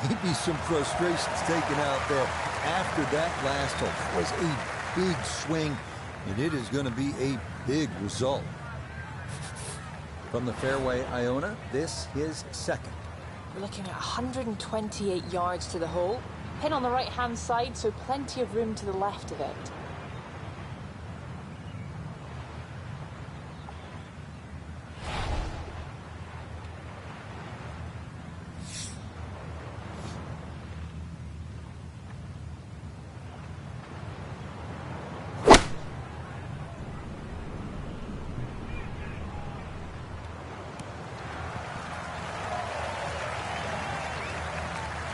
Maybe some frustrations taken out there after that last hole. That was a big swing, and it is going to be a big result. From the fairway, Iona, this is second. We're looking at 128 yards to the hole. Pin on the right-hand side, so plenty of room to the left of it.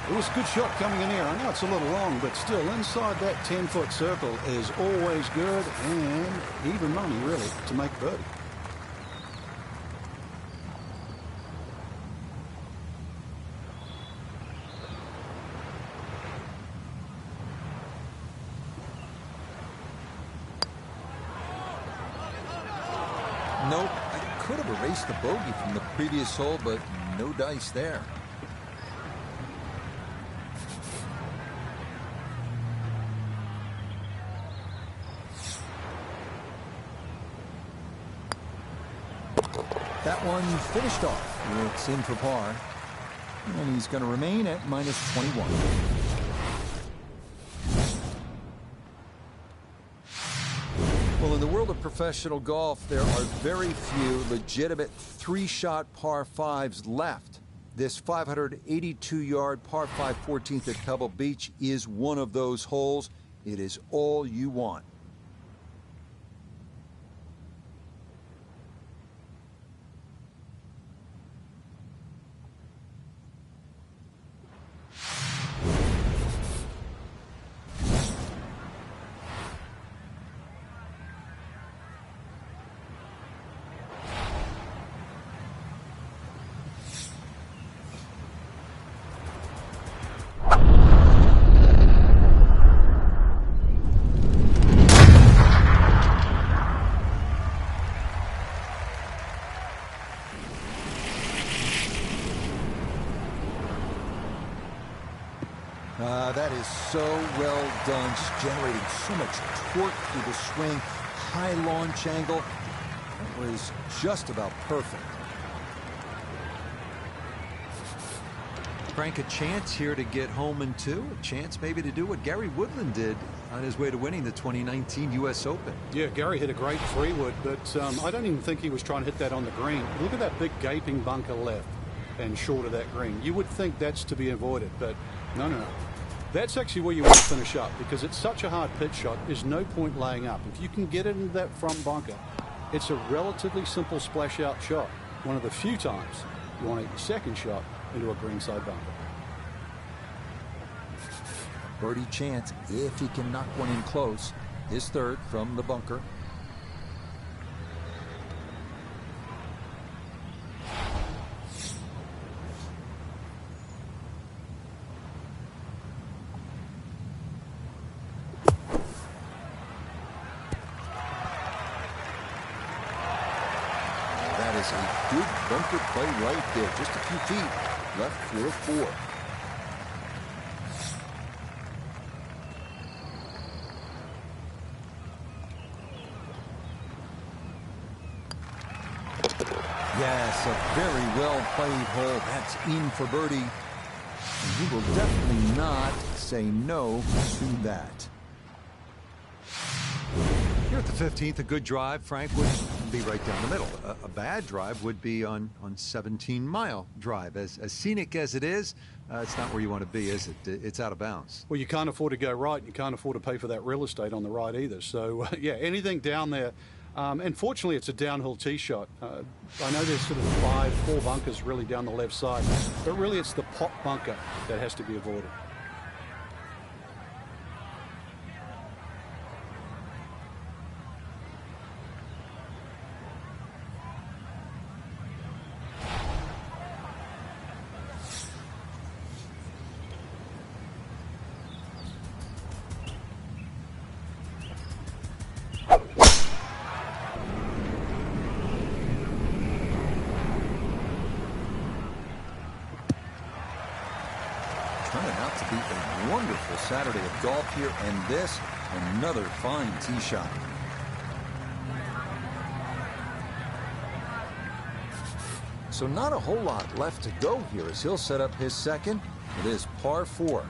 It was a good shot coming in here. I know it's a little long, but still inside that 10-foot circle is always good, and even money, really, to make birdie. Nope, I could have erased the bogey from the previous hole, but no dice there. That one finished off. It's in for par. And he's going to remain at minus 21. Well, in the world of professional golf, there are very few legitimate 3-shot par 5s left. This 582-yard par 5 14th at Pebble Beach is one of those holes. It is all you want. That is so well done, just generating so much torque through the swing, high launch angle. That was just about perfect. Frank, a chance here to get home in 2, a chance maybe to do what Gary Woodland did on his way to winning the 2019 U.S. Open. Yeah, Gary hit a great 3-wood, but I don't even think he was trying to hit that on the green. Look at that big gaping bunker left and short of that green. You would think that's to be avoided, but no. That's actually where you want to finish up, because it's such a hard pitch shot. There's no point laying up. If you can get it into that front bunker, it's a relatively simple splash out shot. One of the few times you want to hit your second shot into a greenside bunker. Birdie chance if he can knock one in close. His third from the bunker. A good bunker play right there. Just a few feet left for a 4. Yes, a very well played hole. That's in for birdie. And he will definitely not say no to that. Here at the 15th, a good drive, Frank, would be right down the middle. A bad drive would be on 17-mile drive. As scenic as it is, it's not where you want to be, is it? It's out of bounds. Well, you can't afford to go right. You can't afford to pay for that real estate on the right either. So, yeah, anything down there And fortunately, it's a downhill tee shot. I know there's sort of 4 bunkers really down the left side, but really it's the pot bunker that has to be avoided. Turning out to be a wonderful Saturday of golf here, and this, another fine tee shot. So not a whole lot left to go here as he'll set up his second. It is par 4.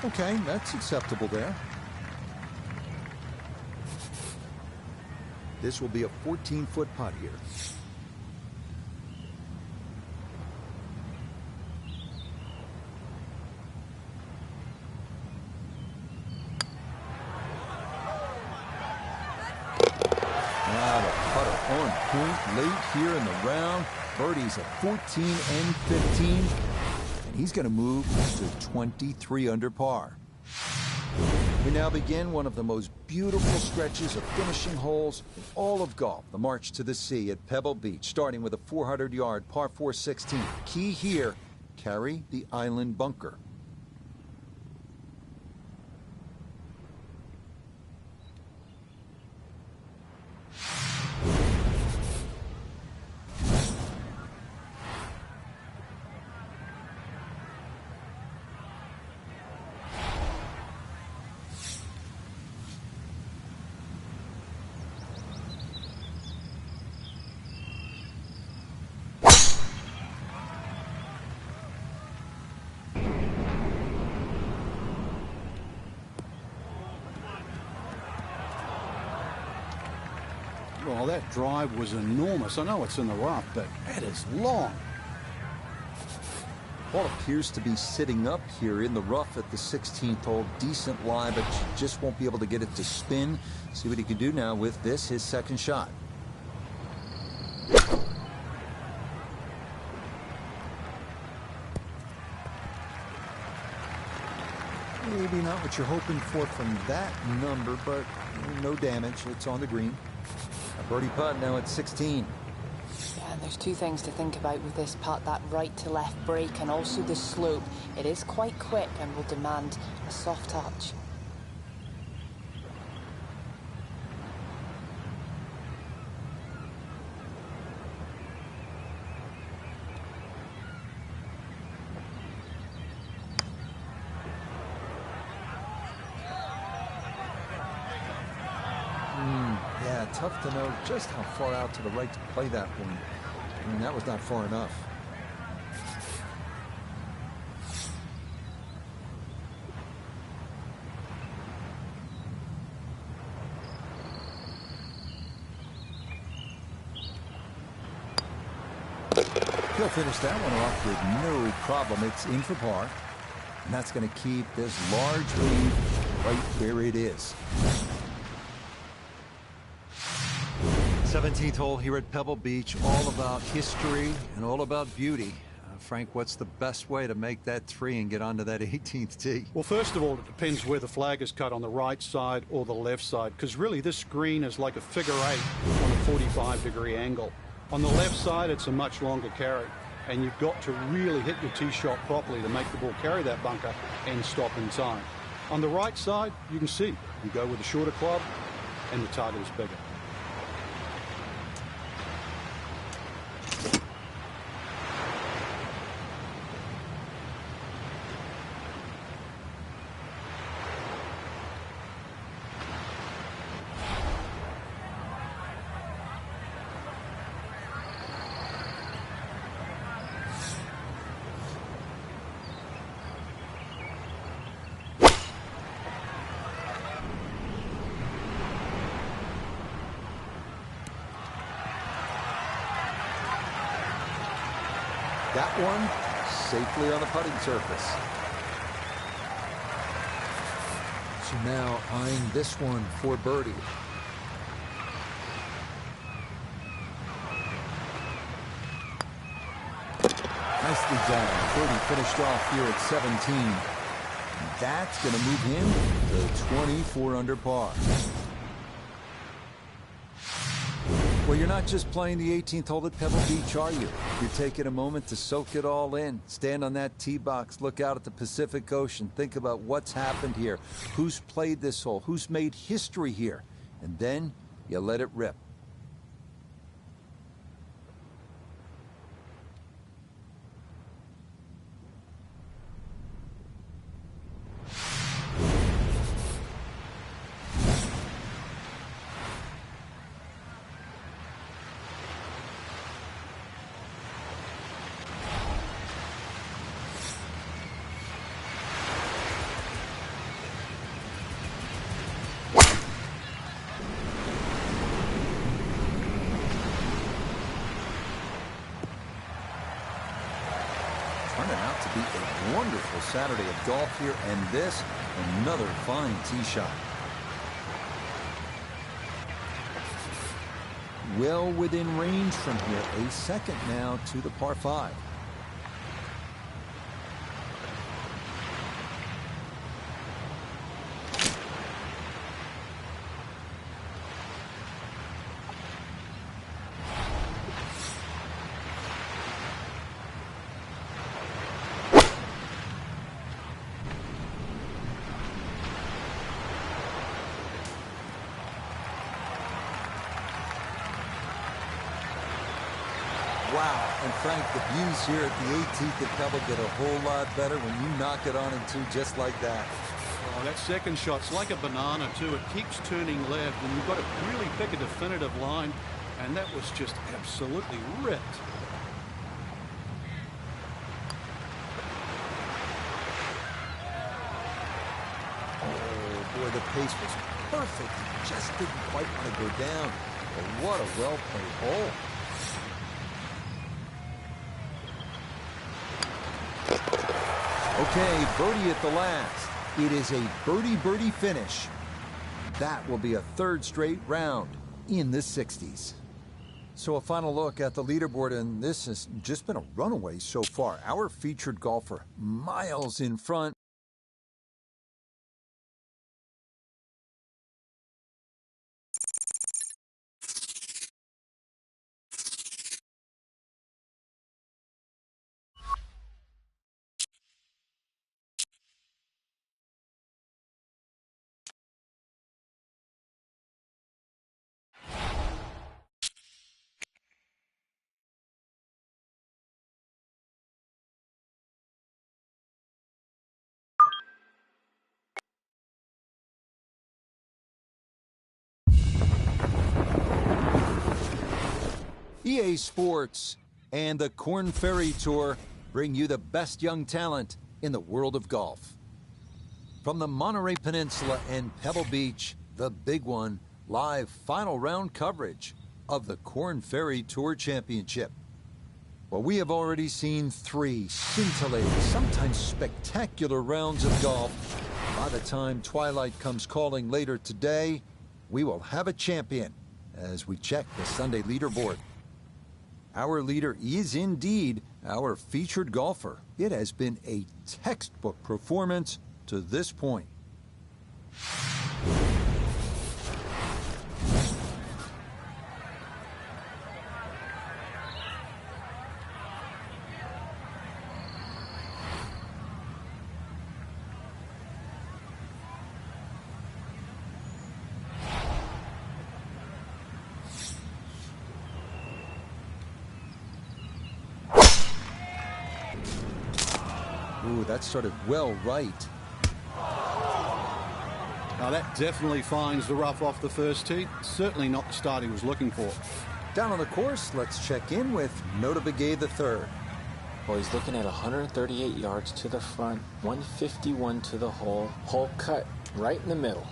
Okay, that's acceptable there. This will be a 14-foot putt here. Now the putter on point late here in the round. Birdie's at 14 and 15. He's going to move to 23 under par. We now begin one of the most beautiful stretches of finishing holes in all of golf. The march to the sea at Pebble Beach, starting with a 400-yard par 4 16. Key here, carry the island bunker. Well, that drive was enormous. I know it's in the rough, but that is long. Ball appears to be sitting up here in the rough at the 16th hole. Decent lie, but you just won't be able to get it to spin. See what he can do now with this, his second shot. Maybe not what you're hoping for from that number, but no damage. It's on the green. A birdie putt now at 16. Yeah, and there's 2 things to think about with this putt, that right to left break and also the slope. It is quite quick and will demand a soft touch. Yeah, tough to know just how far out to the right to play that one. I mean, that was not far enough. He'll finish that one off with no problem. It's in for par. And that's going to keep this large lead right where it is. 17th hole here at Pebble Beach, all about history and all about beauty. Frank, what's the best way to make that 3 and get onto that 18th tee? Well, first of all, it depends where the flag is cut, on the right side or the left side, because really this green is like a figure 8 on a 45-degree angle. On the left side, it's a much longer carry, and you've got to really hit your tee shot properly to make the ball carry that bunker and stop in time. On the right side, you can see you go with a shorter club and the target is bigger. That one safely on the putting surface. So now eyeing this one for birdie. Nicely done. Birdie finished off here at 17. And that's going to move him to 24 under par. Well, you're not just playing the 18th hole at Pebble Beach, are you? You're taking a moment to soak it all in. Stand on that tee box, look out at the Pacific Ocean, think about what's happened here, who's played this hole, who's made history here, and then you let it rip. Turning out to be a wonderful Saturday of golf here, and this, another fine tee shot. Well within range from here, a second now to the par 5. Wow, and Frank, the views here at the 18th at Pebble get a whole lot better when you knock it on in two just like that. Oh, that second shot's like a banana too. It keeps turning left, and you've got to really pick a definitive line, and that was just absolutely ripped. Oh, boy, the pace was perfect. He just didn't quite want to go down. But what a well-played hole. Okay, birdie at the last. It is a birdie-birdie finish. That will be a third straight round in the 60s. So a final look at the leaderboard, and this has just been a runaway so far. Our featured golfer miles in front. EA Sports and the Korn Ferry Tour bring you the best young talent in the world of golf. From the Monterey Peninsula and Pebble Beach, the big one, live final round coverage of the Korn Ferry Tour Championship. Well, we have already seen 3 scintillating, sometimes spectacular rounds of golf. By the time twilight comes calling later today, we will have a champion as we check the Sunday leaderboard. Our leader is indeed our featured golfer. It has been a textbook performance to this point. Ooh, that started well right. Now that definitely finds the rough off the first tee. Certainly not the start he was looking for. Down on the course, let's check in with Nota Begay III. Well, he's looking at 138 yards to the front, 151 to the hole. Hole cut right in the middle.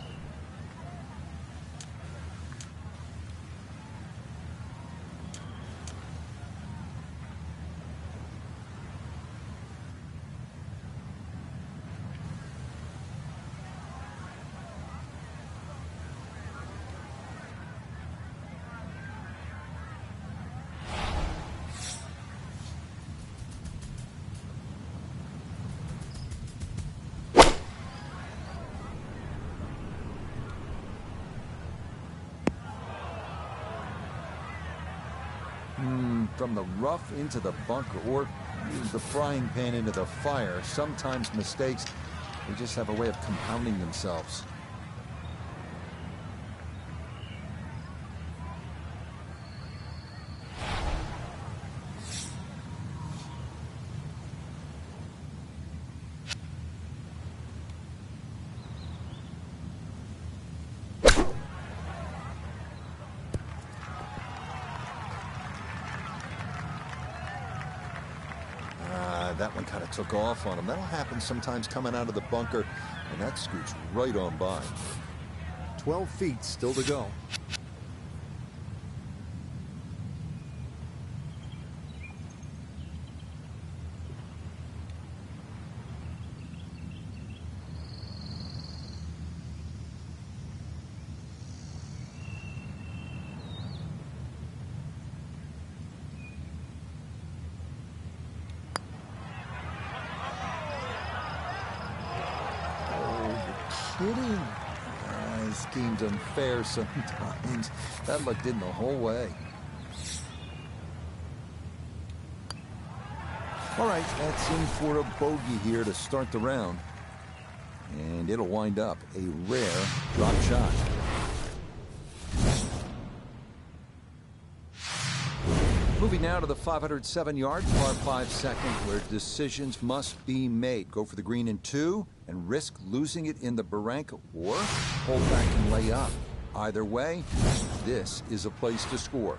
from the rough into the bunker, or use the frying pan into the fire. Sometimes mistakes, they just have a way of compounding themselves. That one kind of took off on him. That'll happen sometimes coming out of the bunker, and that scoots right on by. 12 feet still to go. Kidding. This game's unfair sometimes. That looked in the whole way. All right, that's in for a bogey here to start the round. And it'll wind up a rare drop shot. Moving now to the 507-yard par 5 second, where decisions must be made. Go for the green in 2 and risk losing it in the barranca, or hold back and lay up. Either way, this is a place to score.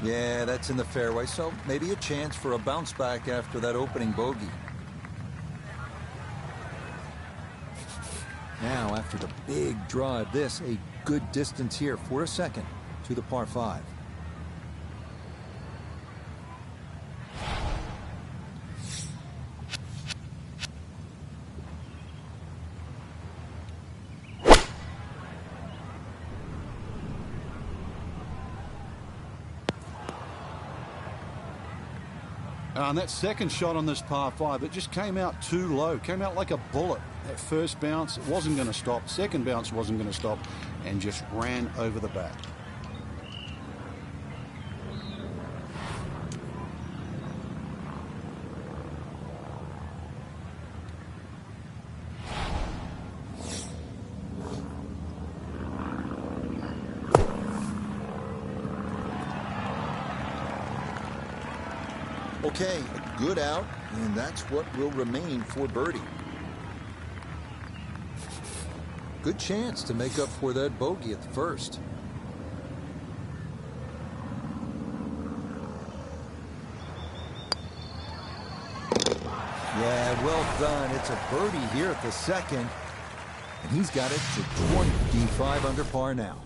Yeah, that's in the fairway, so maybe a chance for a bounce back after that opening bogey. Now, after the big drive, this a good distance here for a second to the par 5. And that second shot on this par 5, it just came out too low, came out like a bullet. That first bounce, it wasn't going to stop. Second bounce wasn't going to stop, and just ran over the back. Okay, a good out, and that's what will remain for birdie. Good chance to make up for that bogey at the first. Yeah, well done. It's a birdie here at the second, and he's got it to 25 under par now.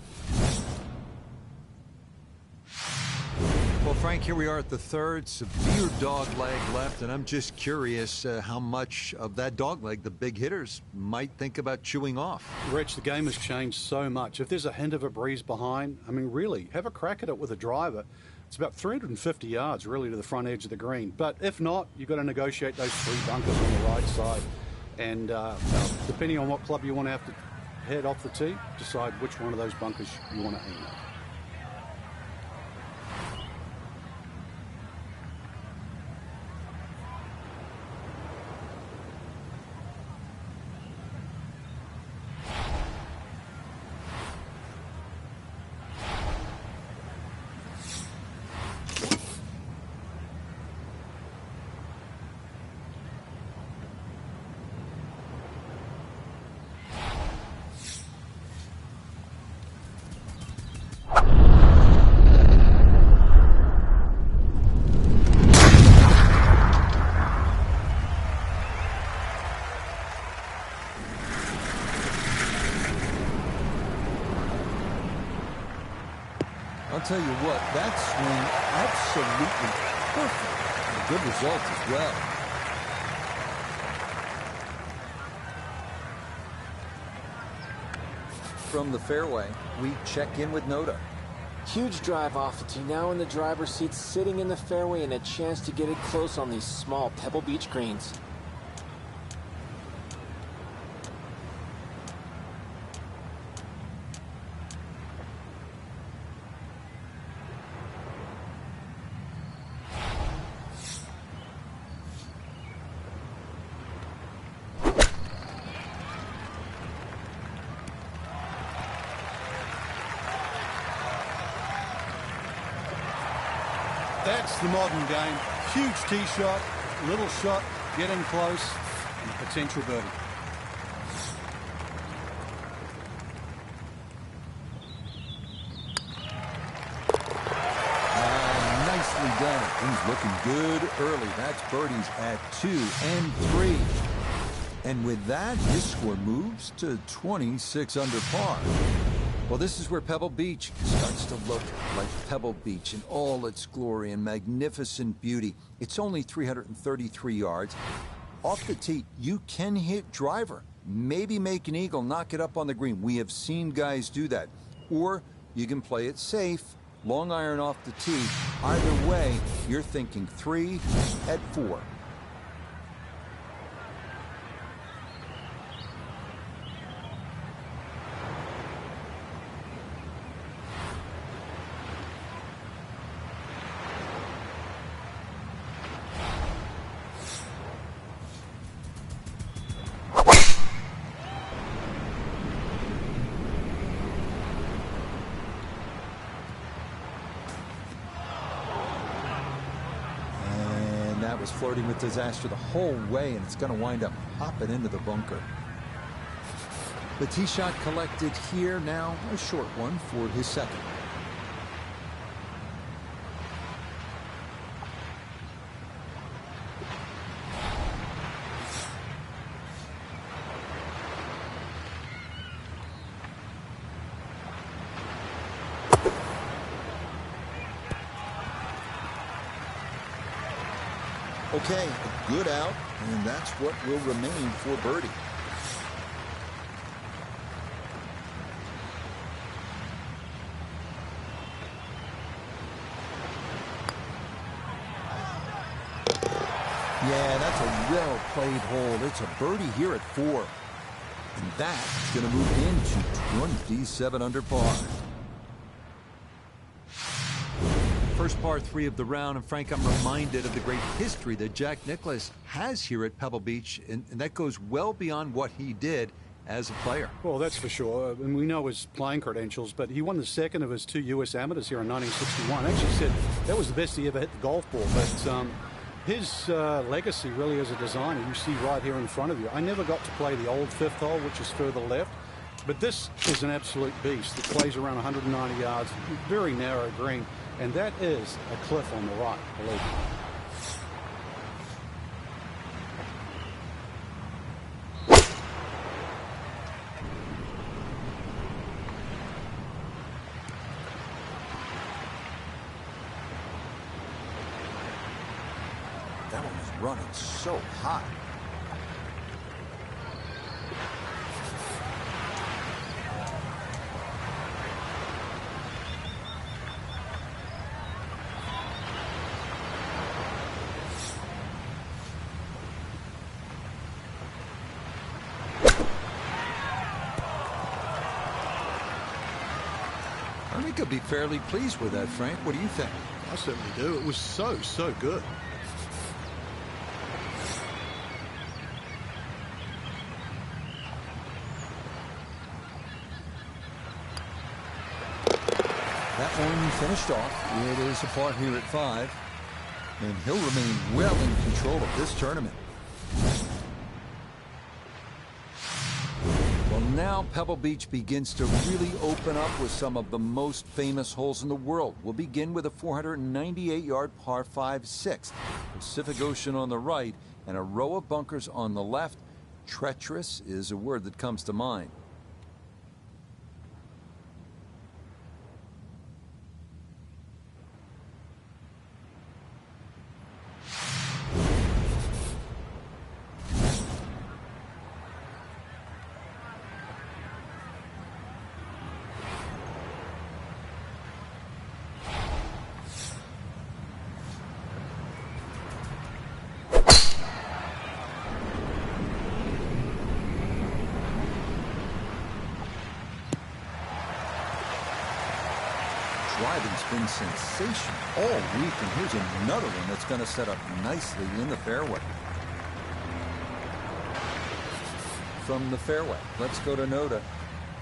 Well, Frank, here we are at the third. Severe dog leg left, and I'm just curious how much of that dog leg the big hitters might think about chewing off. Rich, the game has changed so much. If there's a hint of a breeze behind, I mean, really, have a crack at it with a driver. It's about 350 yards, really, to the front edge of the green. But if not, you've got to negotiate those 3 bunkers on the right side. And depending on what club you want to have to head off the tee, decide which one of those bunkers you want to aim at. I'll tell you what, that swing, absolutely perfect. A good result as well. From the fairway, we check in with Noda. Huge drive off the tee, now in the driver's seat, sitting in the fairway, and a chance to get it close on these small Pebble Beach greens. That's the modern game. Huge tee shot, little shot, getting close, and a potential birdie. Nicely done. Things looking good early. That's birdies at 2 and 3. And with that, his score moves to 26 under par. Well, this is where Pebble Beach starts to look like Pebble Beach in all its glory and magnificent beauty. It's only 333 yards. Off the tee, you can hit driver, maybe make an eagle, knock it up on the green. We have seen guys do that. Or you can play it safe, long iron off the tee. Either way, you're thinking 3 at 4. That was flirting with disaster the whole way, and it's going to wind up hopping into the bunker. The tee shot collected here, now a short one for his second. Okay, a good out, and that's what will remain for birdie. Yeah, that's a well-played hole. It's a birdie here at 4. And that's going to move into 27 under par. First par 3 of the round, and Frank, I'm reminded of the great history that Jack Nicklaus has here at Pebble Beach, and that goes well beyond what he did as a player. Well, that's for sure. And we know his playing credentials, but he won the second of his 2 U.S. amateurs here in 1961. Actually said that was the best he ever hit the golf ball. But his legacy really as a designer, you see right here in front of you. I never got to play the old 5th hole, which is further left. But this is an absolute beast. It plays around 190 yards, very narrow green. And that is a cliff on the right, believe me. That one was running so hot. I think I'd be fairly pleased with that, Frank. What do you think? I certainly do. It was so good. That one finished off. It is a par here at 5. And he'll remain well in control of this tournament. Well, now Pebble Beach begins to really open up with some of the most famous holes in the world. We'll begin with a 498-yard par 5-6. Pacific Ocean on the right and a row of bunkers on the left. Treacherous is a word that comes to mind. driving's been sensational all week, and here's another one that's going to set up nicely in the fairway. From the fairway, let's go to Noda.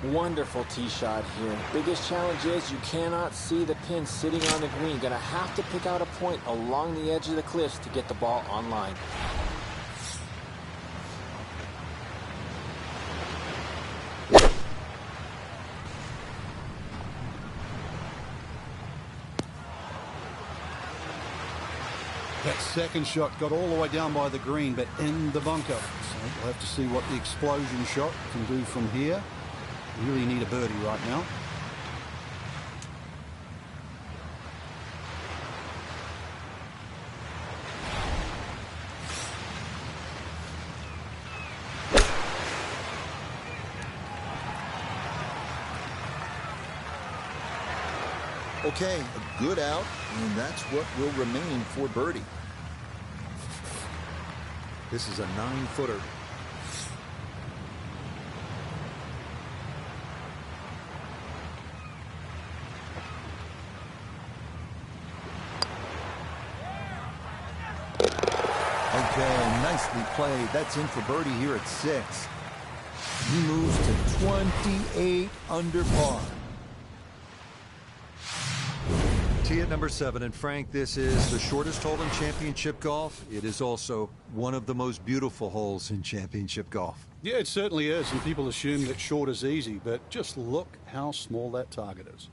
Wonderful tee shot here. Biggest challenge is you cannot see the pin sitting on the green. Gonna have to pick out a point along the edge of the cliffs to get the ball on line. That second shot got all the way down by the green, but in the bunker. So we'll have to see what the explosion shot can do from here. We really need a birdie right now. Okay, a good out, and that's what will remain for birdie. This is a 9-footer. Okay, nicely played. That's in for birdie here at 6. He moves to 28 under par. Tee at number 7, and Frank, this is the shortest hole in championship golf. It is also one of the most beautiful holes in championship golf. Yeah, it certainly is, and people assume that short is easy, but just look how small that target is.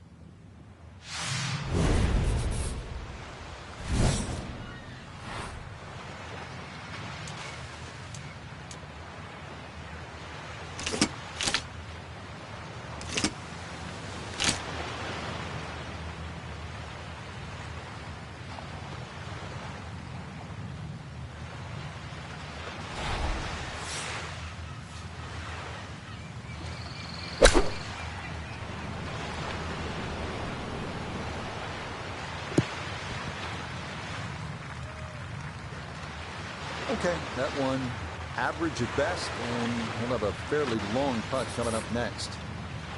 Okay, that one average at best, and we'll have a fairly long putt coming up next.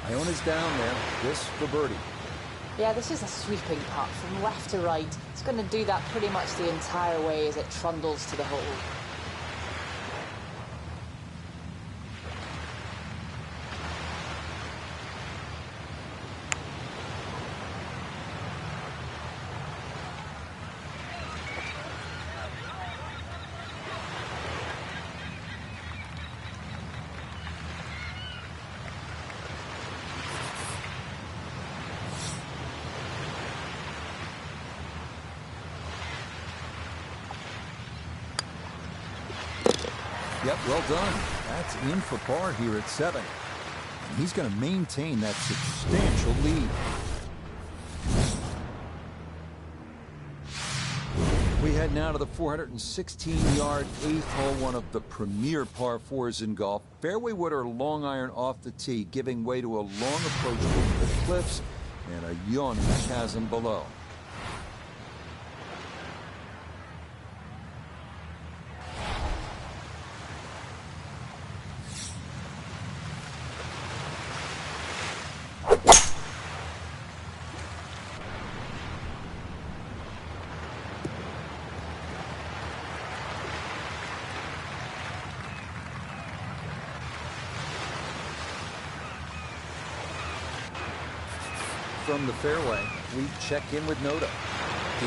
Iona's down there. This for birdie. Yeah, this is a sweeping putt from left to right. It's going to do that pretty much the entire way as it trundles to the hole. Yep, well done. That's in for par here at 7. And he's going to maintain that substantial lead. We head now to the 416-yard 8th hole, one of the premier par 4s in golf. Fairway wood or long iron off the tee, giving way to a long approach over the cliffs and a yawning chasm below. From the fairway, we check in with Noda.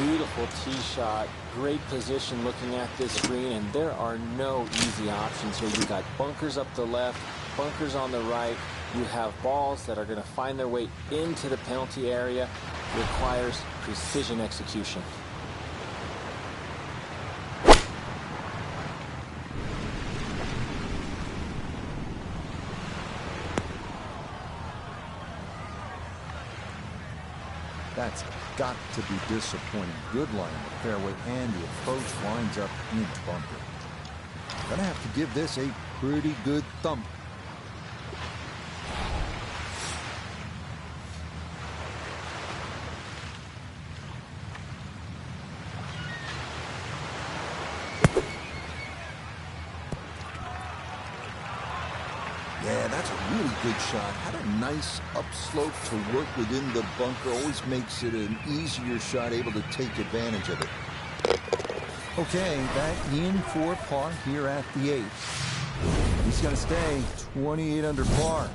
Beautiful tee shot. Great position looking at this green, and there are no easy options here. You got bunkers up the left, bunkers on the right. You have balls that are going to find their way into the penalty area. Requires precision execution. That's got to be disappointing. Good line in the fairway, and the approach winds up in bunker. Gonna have to give this a pretty good thump. Yeah, that's a really good shot. Had a nice upslope to work within the bunker. Always makes it an easier shot, able to take advantage of it. Okay, that in for par here at the 8th. He's going to stay 28 under par.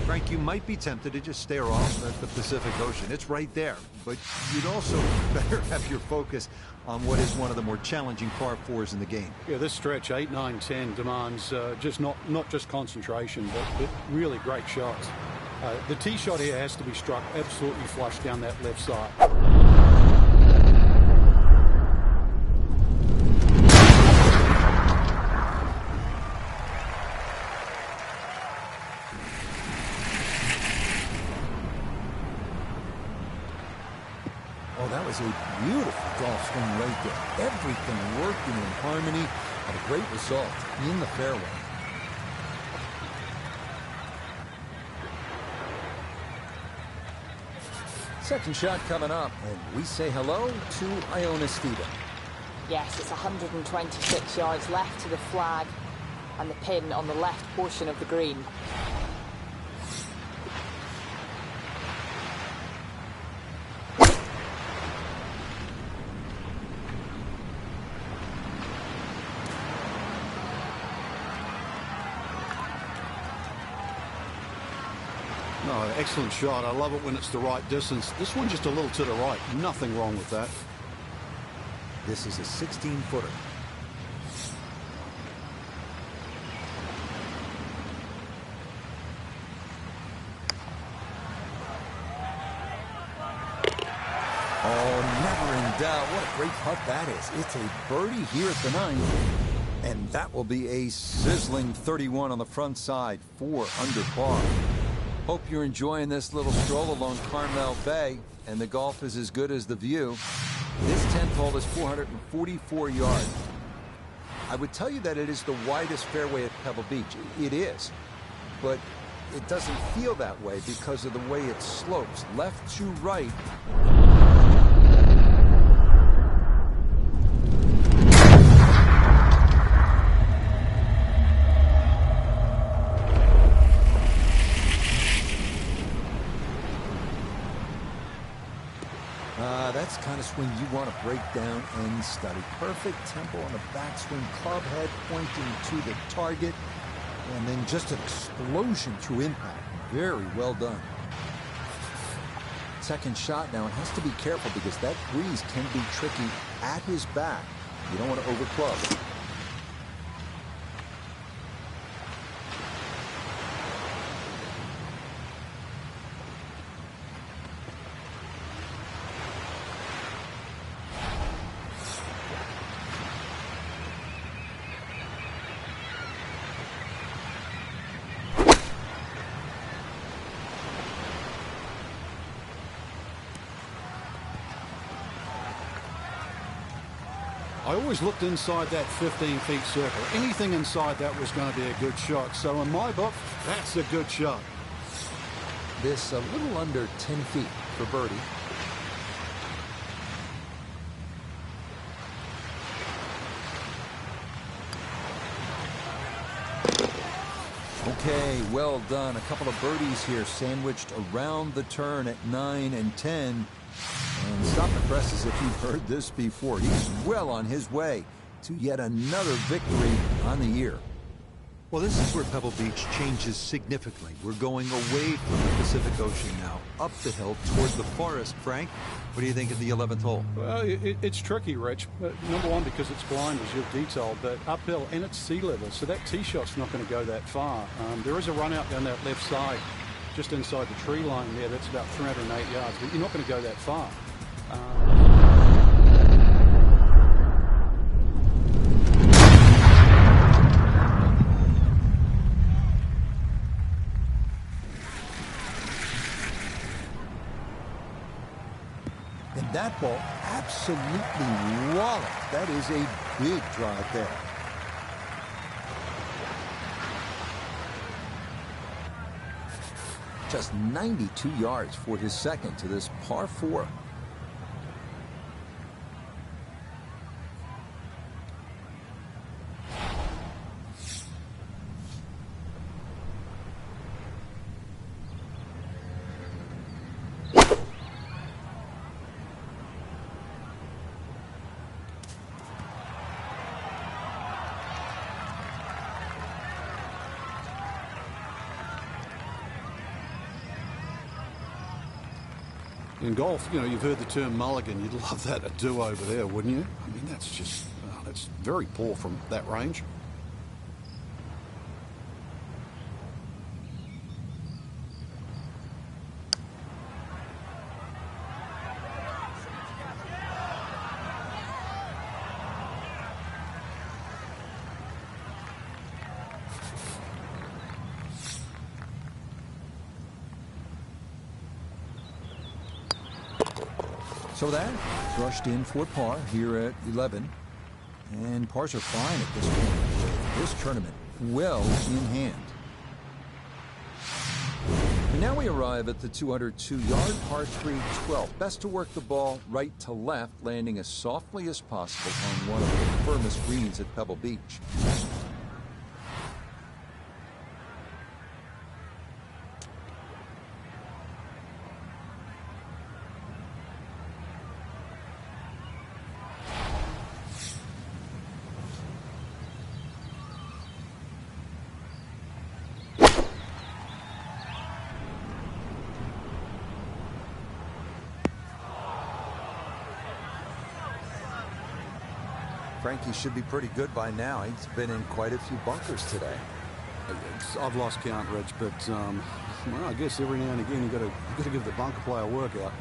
Frank, you might be tempted to just stare off at the Pacific Ocean. It's right there, but you'd also better have your focus on what is one of the more challenging par 4s in the game. Yeah, this stretch 8, 9, 10 demands just not just concentration, but really great shots. The tee shot here has to be struck absolutely flush down that left side. Oh, that was a beautiful golf swing right there. Everything working in harmony, and a great result in the fairway. Second shot coming up, and we say hello to Iona Stephen. Yes, it's 126 yards left to the flag and the pin on the left portion of the green. Oh, excellent shot. I love it when it's the right distance. This one just a little to the right. Nothing wrong with that. This is a 16-footer. Oh, never in doubt. What a great putt that is. It's a birdie here at the 9th. And that will be a sizzling 31 on the front side, 4 under par. Hope you're enjoying this little stroll along Carmel Bay, and the golf is as good as the view. This 10th hole is 444 yards. I would tell you that it is the widest fairway at Pebble Beach. It is, but it doesn't feel that way because of the way it slopes left to right. That's the kind of swing you want to break down and study. Perfect tempo on the backswing, club head pointing to the target, and then just an explosion through impact. Very well done. Second shot now, it has to be careful because that breeze can be tricky at his back. You don't want to overclub. I always looked inside that 15-feet circle. Anything inside that was going to be a good shot. So in my book, that's a good shot. This a little under 10 feet for birdie. Okay, well done. A couple of birdies here sandwiched around the turn at 9 and 10. And stop the press as if you've heard this before. He's well on his way to yet another victory on the year. Well, this is where Pebble Beach changes significantly. We're going away from the Pacific Ocean now, up the hill toward the forest. Frank, what do you think of the 11th hole? Well, it's tricky, Rich. Number one, because it's blind, as you've detailed, but uphill and it's sea level, so that tee shot's not going to go that far. There is a run out down that left side, just inside the tree line there. That's about 308 yards, but you're not going to go that far. And that ball absolutely walloped. That is a big drive there. Just 92 yards for his second to this par 4. In golf, you know, you've heard the term mulligan. You'd love that, a do-over there, wouldn't you? I mean, that's just, that's very poor from that range. So that brushed in for par here at 11. And pars are fine at this point with this tournament well in hand. And now we arrive at the 202-yard par 3 12. Best to work the ball right to left, landing as softly as possible on one of the firmest greens at Pebble Beach. Frankie should be pretty good by now. He's been in quite a few bunkers today. I've lost count, Rich, but well, I guess every now and again you got to give the bunker player a workout.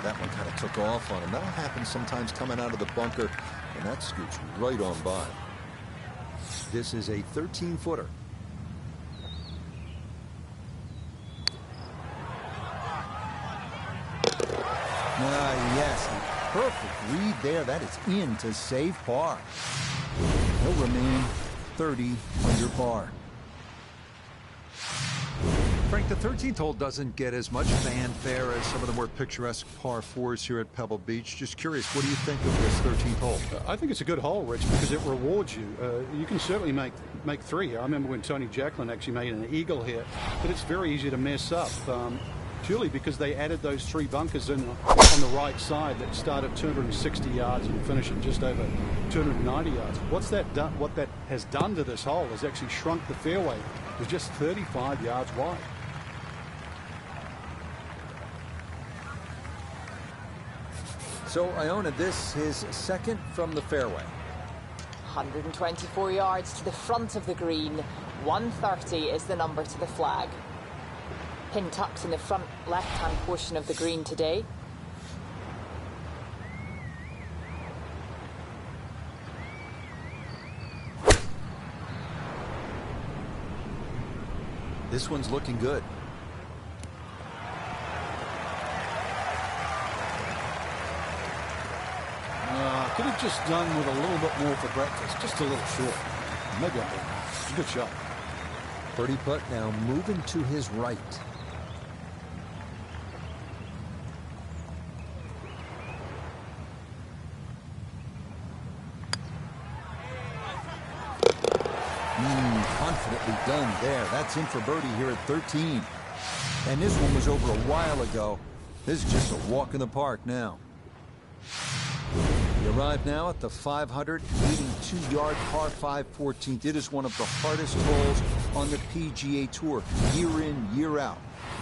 That one kind of took off on him. That'll happen sometimes coming out of the bunker, and that scoots right on by. This is a 13-footer. Yes, a perfect read there. That is in to save par. He'll remain 30 under par. Frank, the 13th hole doesn't get as much fanfare as some of the more picturesque par 4s here at Pebble Beach. Just curious, what do you think of this 13th hole? I think it's a good hole, Rich, because it rewards you. You can certainly make three here. I remember when Tony Jacklin actually made an eagle here, but it's very easy to mess up. Purely because they added those 3 bunkers in on the right side that start at 260 yards and finish at just over 290 yards. What that has done to this hole is actually shrunk the fairway to just 35 yards wide. So Iona, this is second from the fairway. 124 yards to the front of the green. 130 is the number to the flag. Pin tucked in the front left-hand portion of the green today. This one's looking good. Could have just done with a little bit more for breakfast, just a little short. Maybe I'm wrong. It's a good shot. Birdie putt now moving to his right. Confidently done there. That's in for birdie here at 13. And this one was over a while ago. This is just a walk in the park now. We arrive now at the 582-yard par 5 14th. It is one of the hardest holes on the PGA Tour, year in, year out.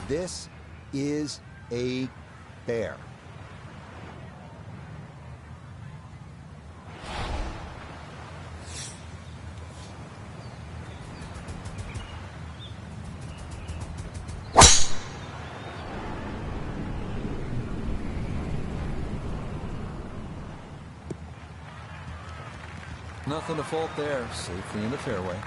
This is a bear. Nothing to fault there. Safely in the fairway.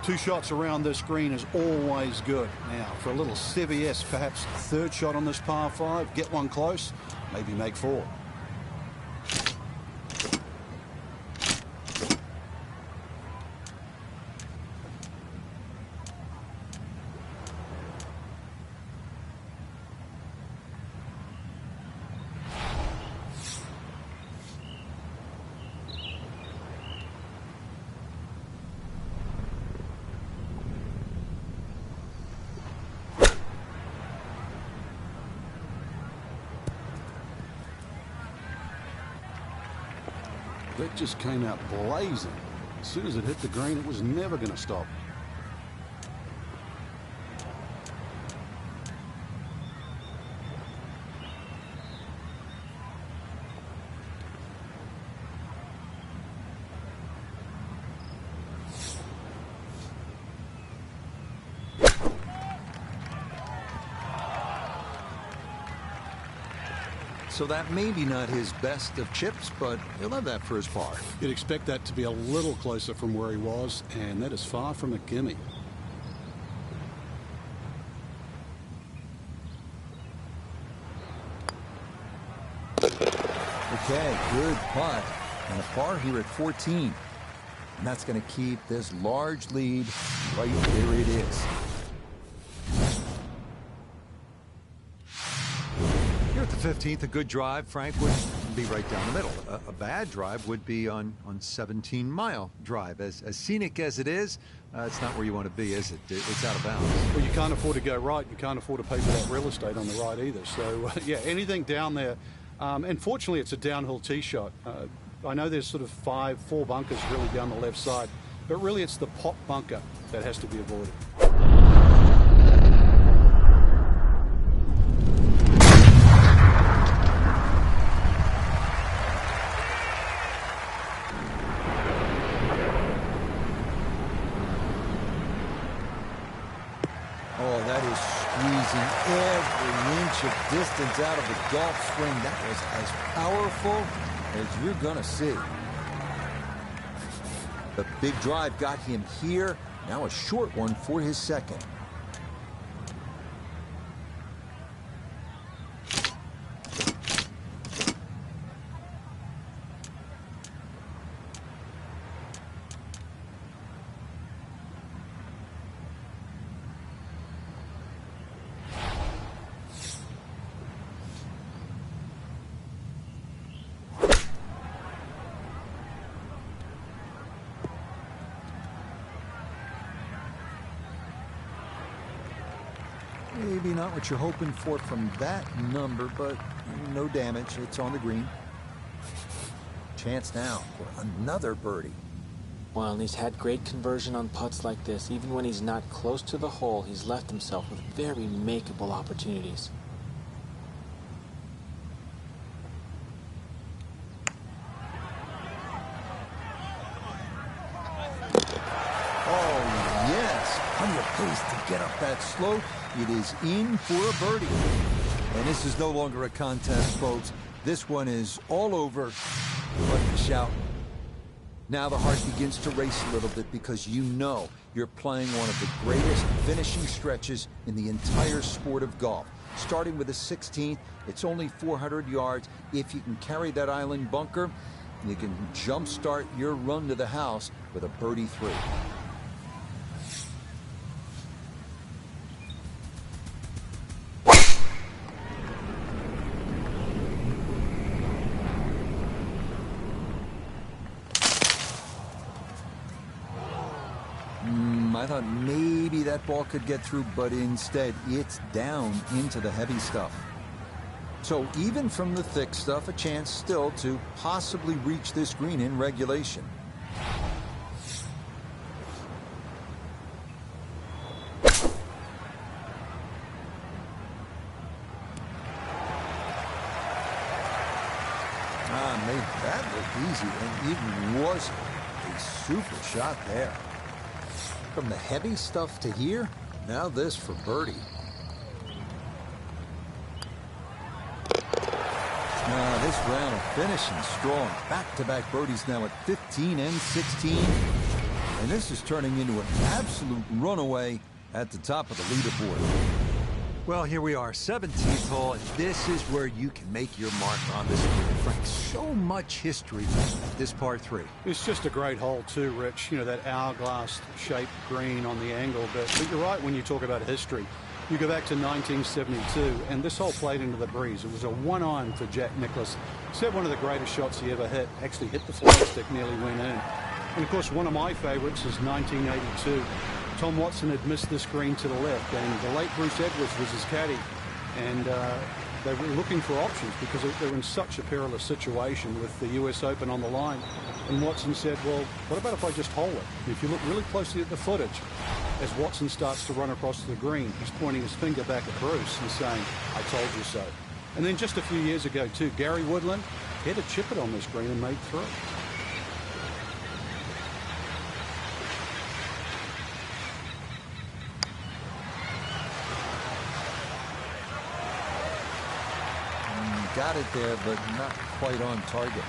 Two shots around this green is always good. Now, for a little CVS, perhaps third shot on this par 5, get one close, maybe make 4. That just came out blazing. As soon as it hit the green, it was never going to stop. So that may be not his best of chips, but he'll have that for his par. You'd expect that to be a little closer from where he was, and that is far from a gimme. Okay, good putt. And a par here at 14. And that's going to keep this large lead right where it is. Here at the 15th, a good drive, Frank, would be right down the middle. A bad drive would be on 17 Mile Drive. As scenic as it is, it's not where you want to be, is it? It's out of bounds. Well, you can't afford to go right. You can't afford to pay for that real estate on the right either. So, yeah, anything down there. And fortunately, it's a downhill tee shot. I know there's sort of four bunkers really down the left side, but really it's the pop bunker that has to be avoided. Oh, that is squeezing every inch of distance out of the golf swing. That was as powerful as you're going to see. The big drive got him here. Now a short one for his second. Maybe not what you're hoping for from that number, but no damage. It's on the green. Chance now for another birdie. Well, and he's had great conversion on putts like this. Even when he's not close to the hole, he's left himself with very makeable opportunities. Oh, yes. Plenty of pace to get up that slope. It is in for a birdie. And this is no longer a contest, folks. This one is all over but the shout. Now the heart begins to race a little bit because you know you're playing one of the greatest finishing stretches in the entire sport of golf. Starting with the 16th, it's only 400 yards. If you can carry that island bunker, you can jumpstart your run to the house with a birdie 3. I thought maybe that ball could get through, but instead it's down into the heavy stuff. So even from the thick stuff, a chance still to possibly reach this green in regulation. Made that look easy, and it was a super shot there. From the heavy stuff to here, now this for birdie. Now this round of finishing strong. Back-to-back birdies now at 15 and 16. And this is turning into an absolute runaway at the top of the leaderboard. Well, here we are, 17th hole, and this is where you can make your mark on this green. Frank, so much history at this par 3. It's just a great hole too, Rich. You know, that hourglass-shaped green on the angle. But you're right when you talk about history. You go back to 1972, and this hole played into the breeze. It was a one-iron for Jack Nicklaus. Set one of the greatest shots he ever hit. Actually hit the flagstick, nearly went in. And, of course, one of my favorites is 1982. Tom Watson had missed this green to the left, and the late Bruce Edwards was his caddy. And they were looking for options because they were in such a perilous situation with the US Open on the line. And Watson said, well, what about if I just hole it? And if you look really closely at the footage, as Watson starts to run across the green, he's pointing his finger back at Bruce and saying, I told you so. And then just a few years ago, too, Gary Woodland hit a chip it on this green and made three. Got it there, but not quite on target.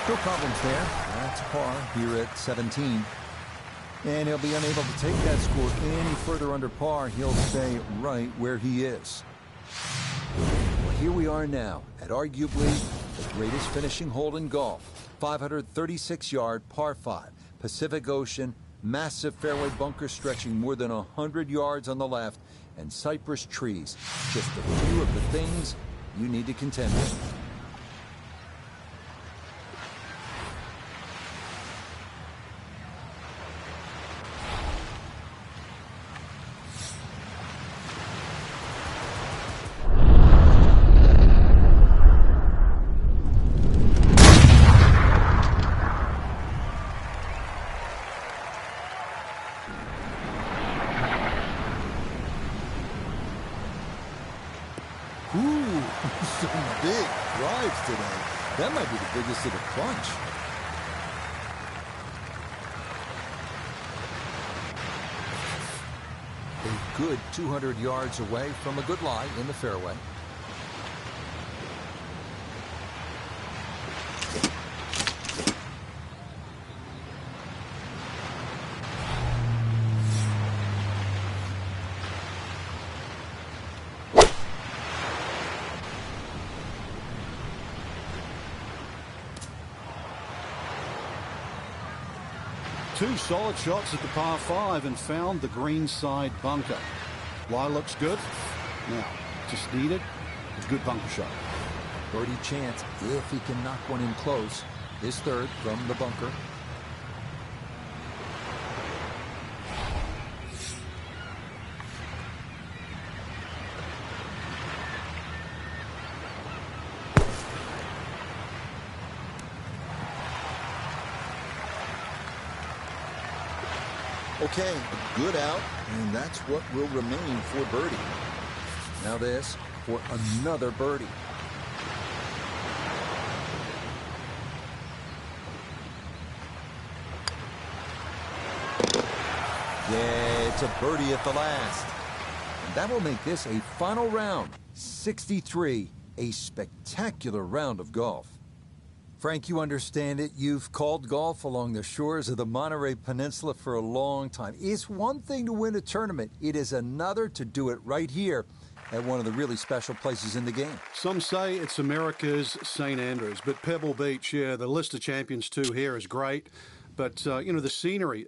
No problems there. That's par here at 17. And he'll be unable to take that score any further under par. He'll stay right where he is. Well, here we are now at arguably the greatest finishing hole in golf. 536-yard par 5. Pacific Ocean, massive fairway bunker stretching more than 100 yards on the left, and cypress trees. Just a few of the things you need to contend with. Ooh, some big drives today. That might be the biggest of the bunch. A good 200 yards away from a good lie in the fairway. Two solid shots at the par 5 and found the green side bunker. Lie looks good. Now, just needed a good bunker shot. Birdie chance if he can knock one in close. His third from the bunker. Okay, a good out, and that's what will remain for birdie. Now this for another birdie. Yeah, it's a birdie at the last. And that will make this a final round. 63, a spectacular round of golf. Frank, you understand it. You've called golf along the shores of the Monterey Peninsula for a long time. It's one thing to win a tournament. It is another to do it right here at one of the really special places in the game. Some say it's America's St. Andrews, but Pebble Beach, yeah, the list of champions too here is great. But, you know, the scenery...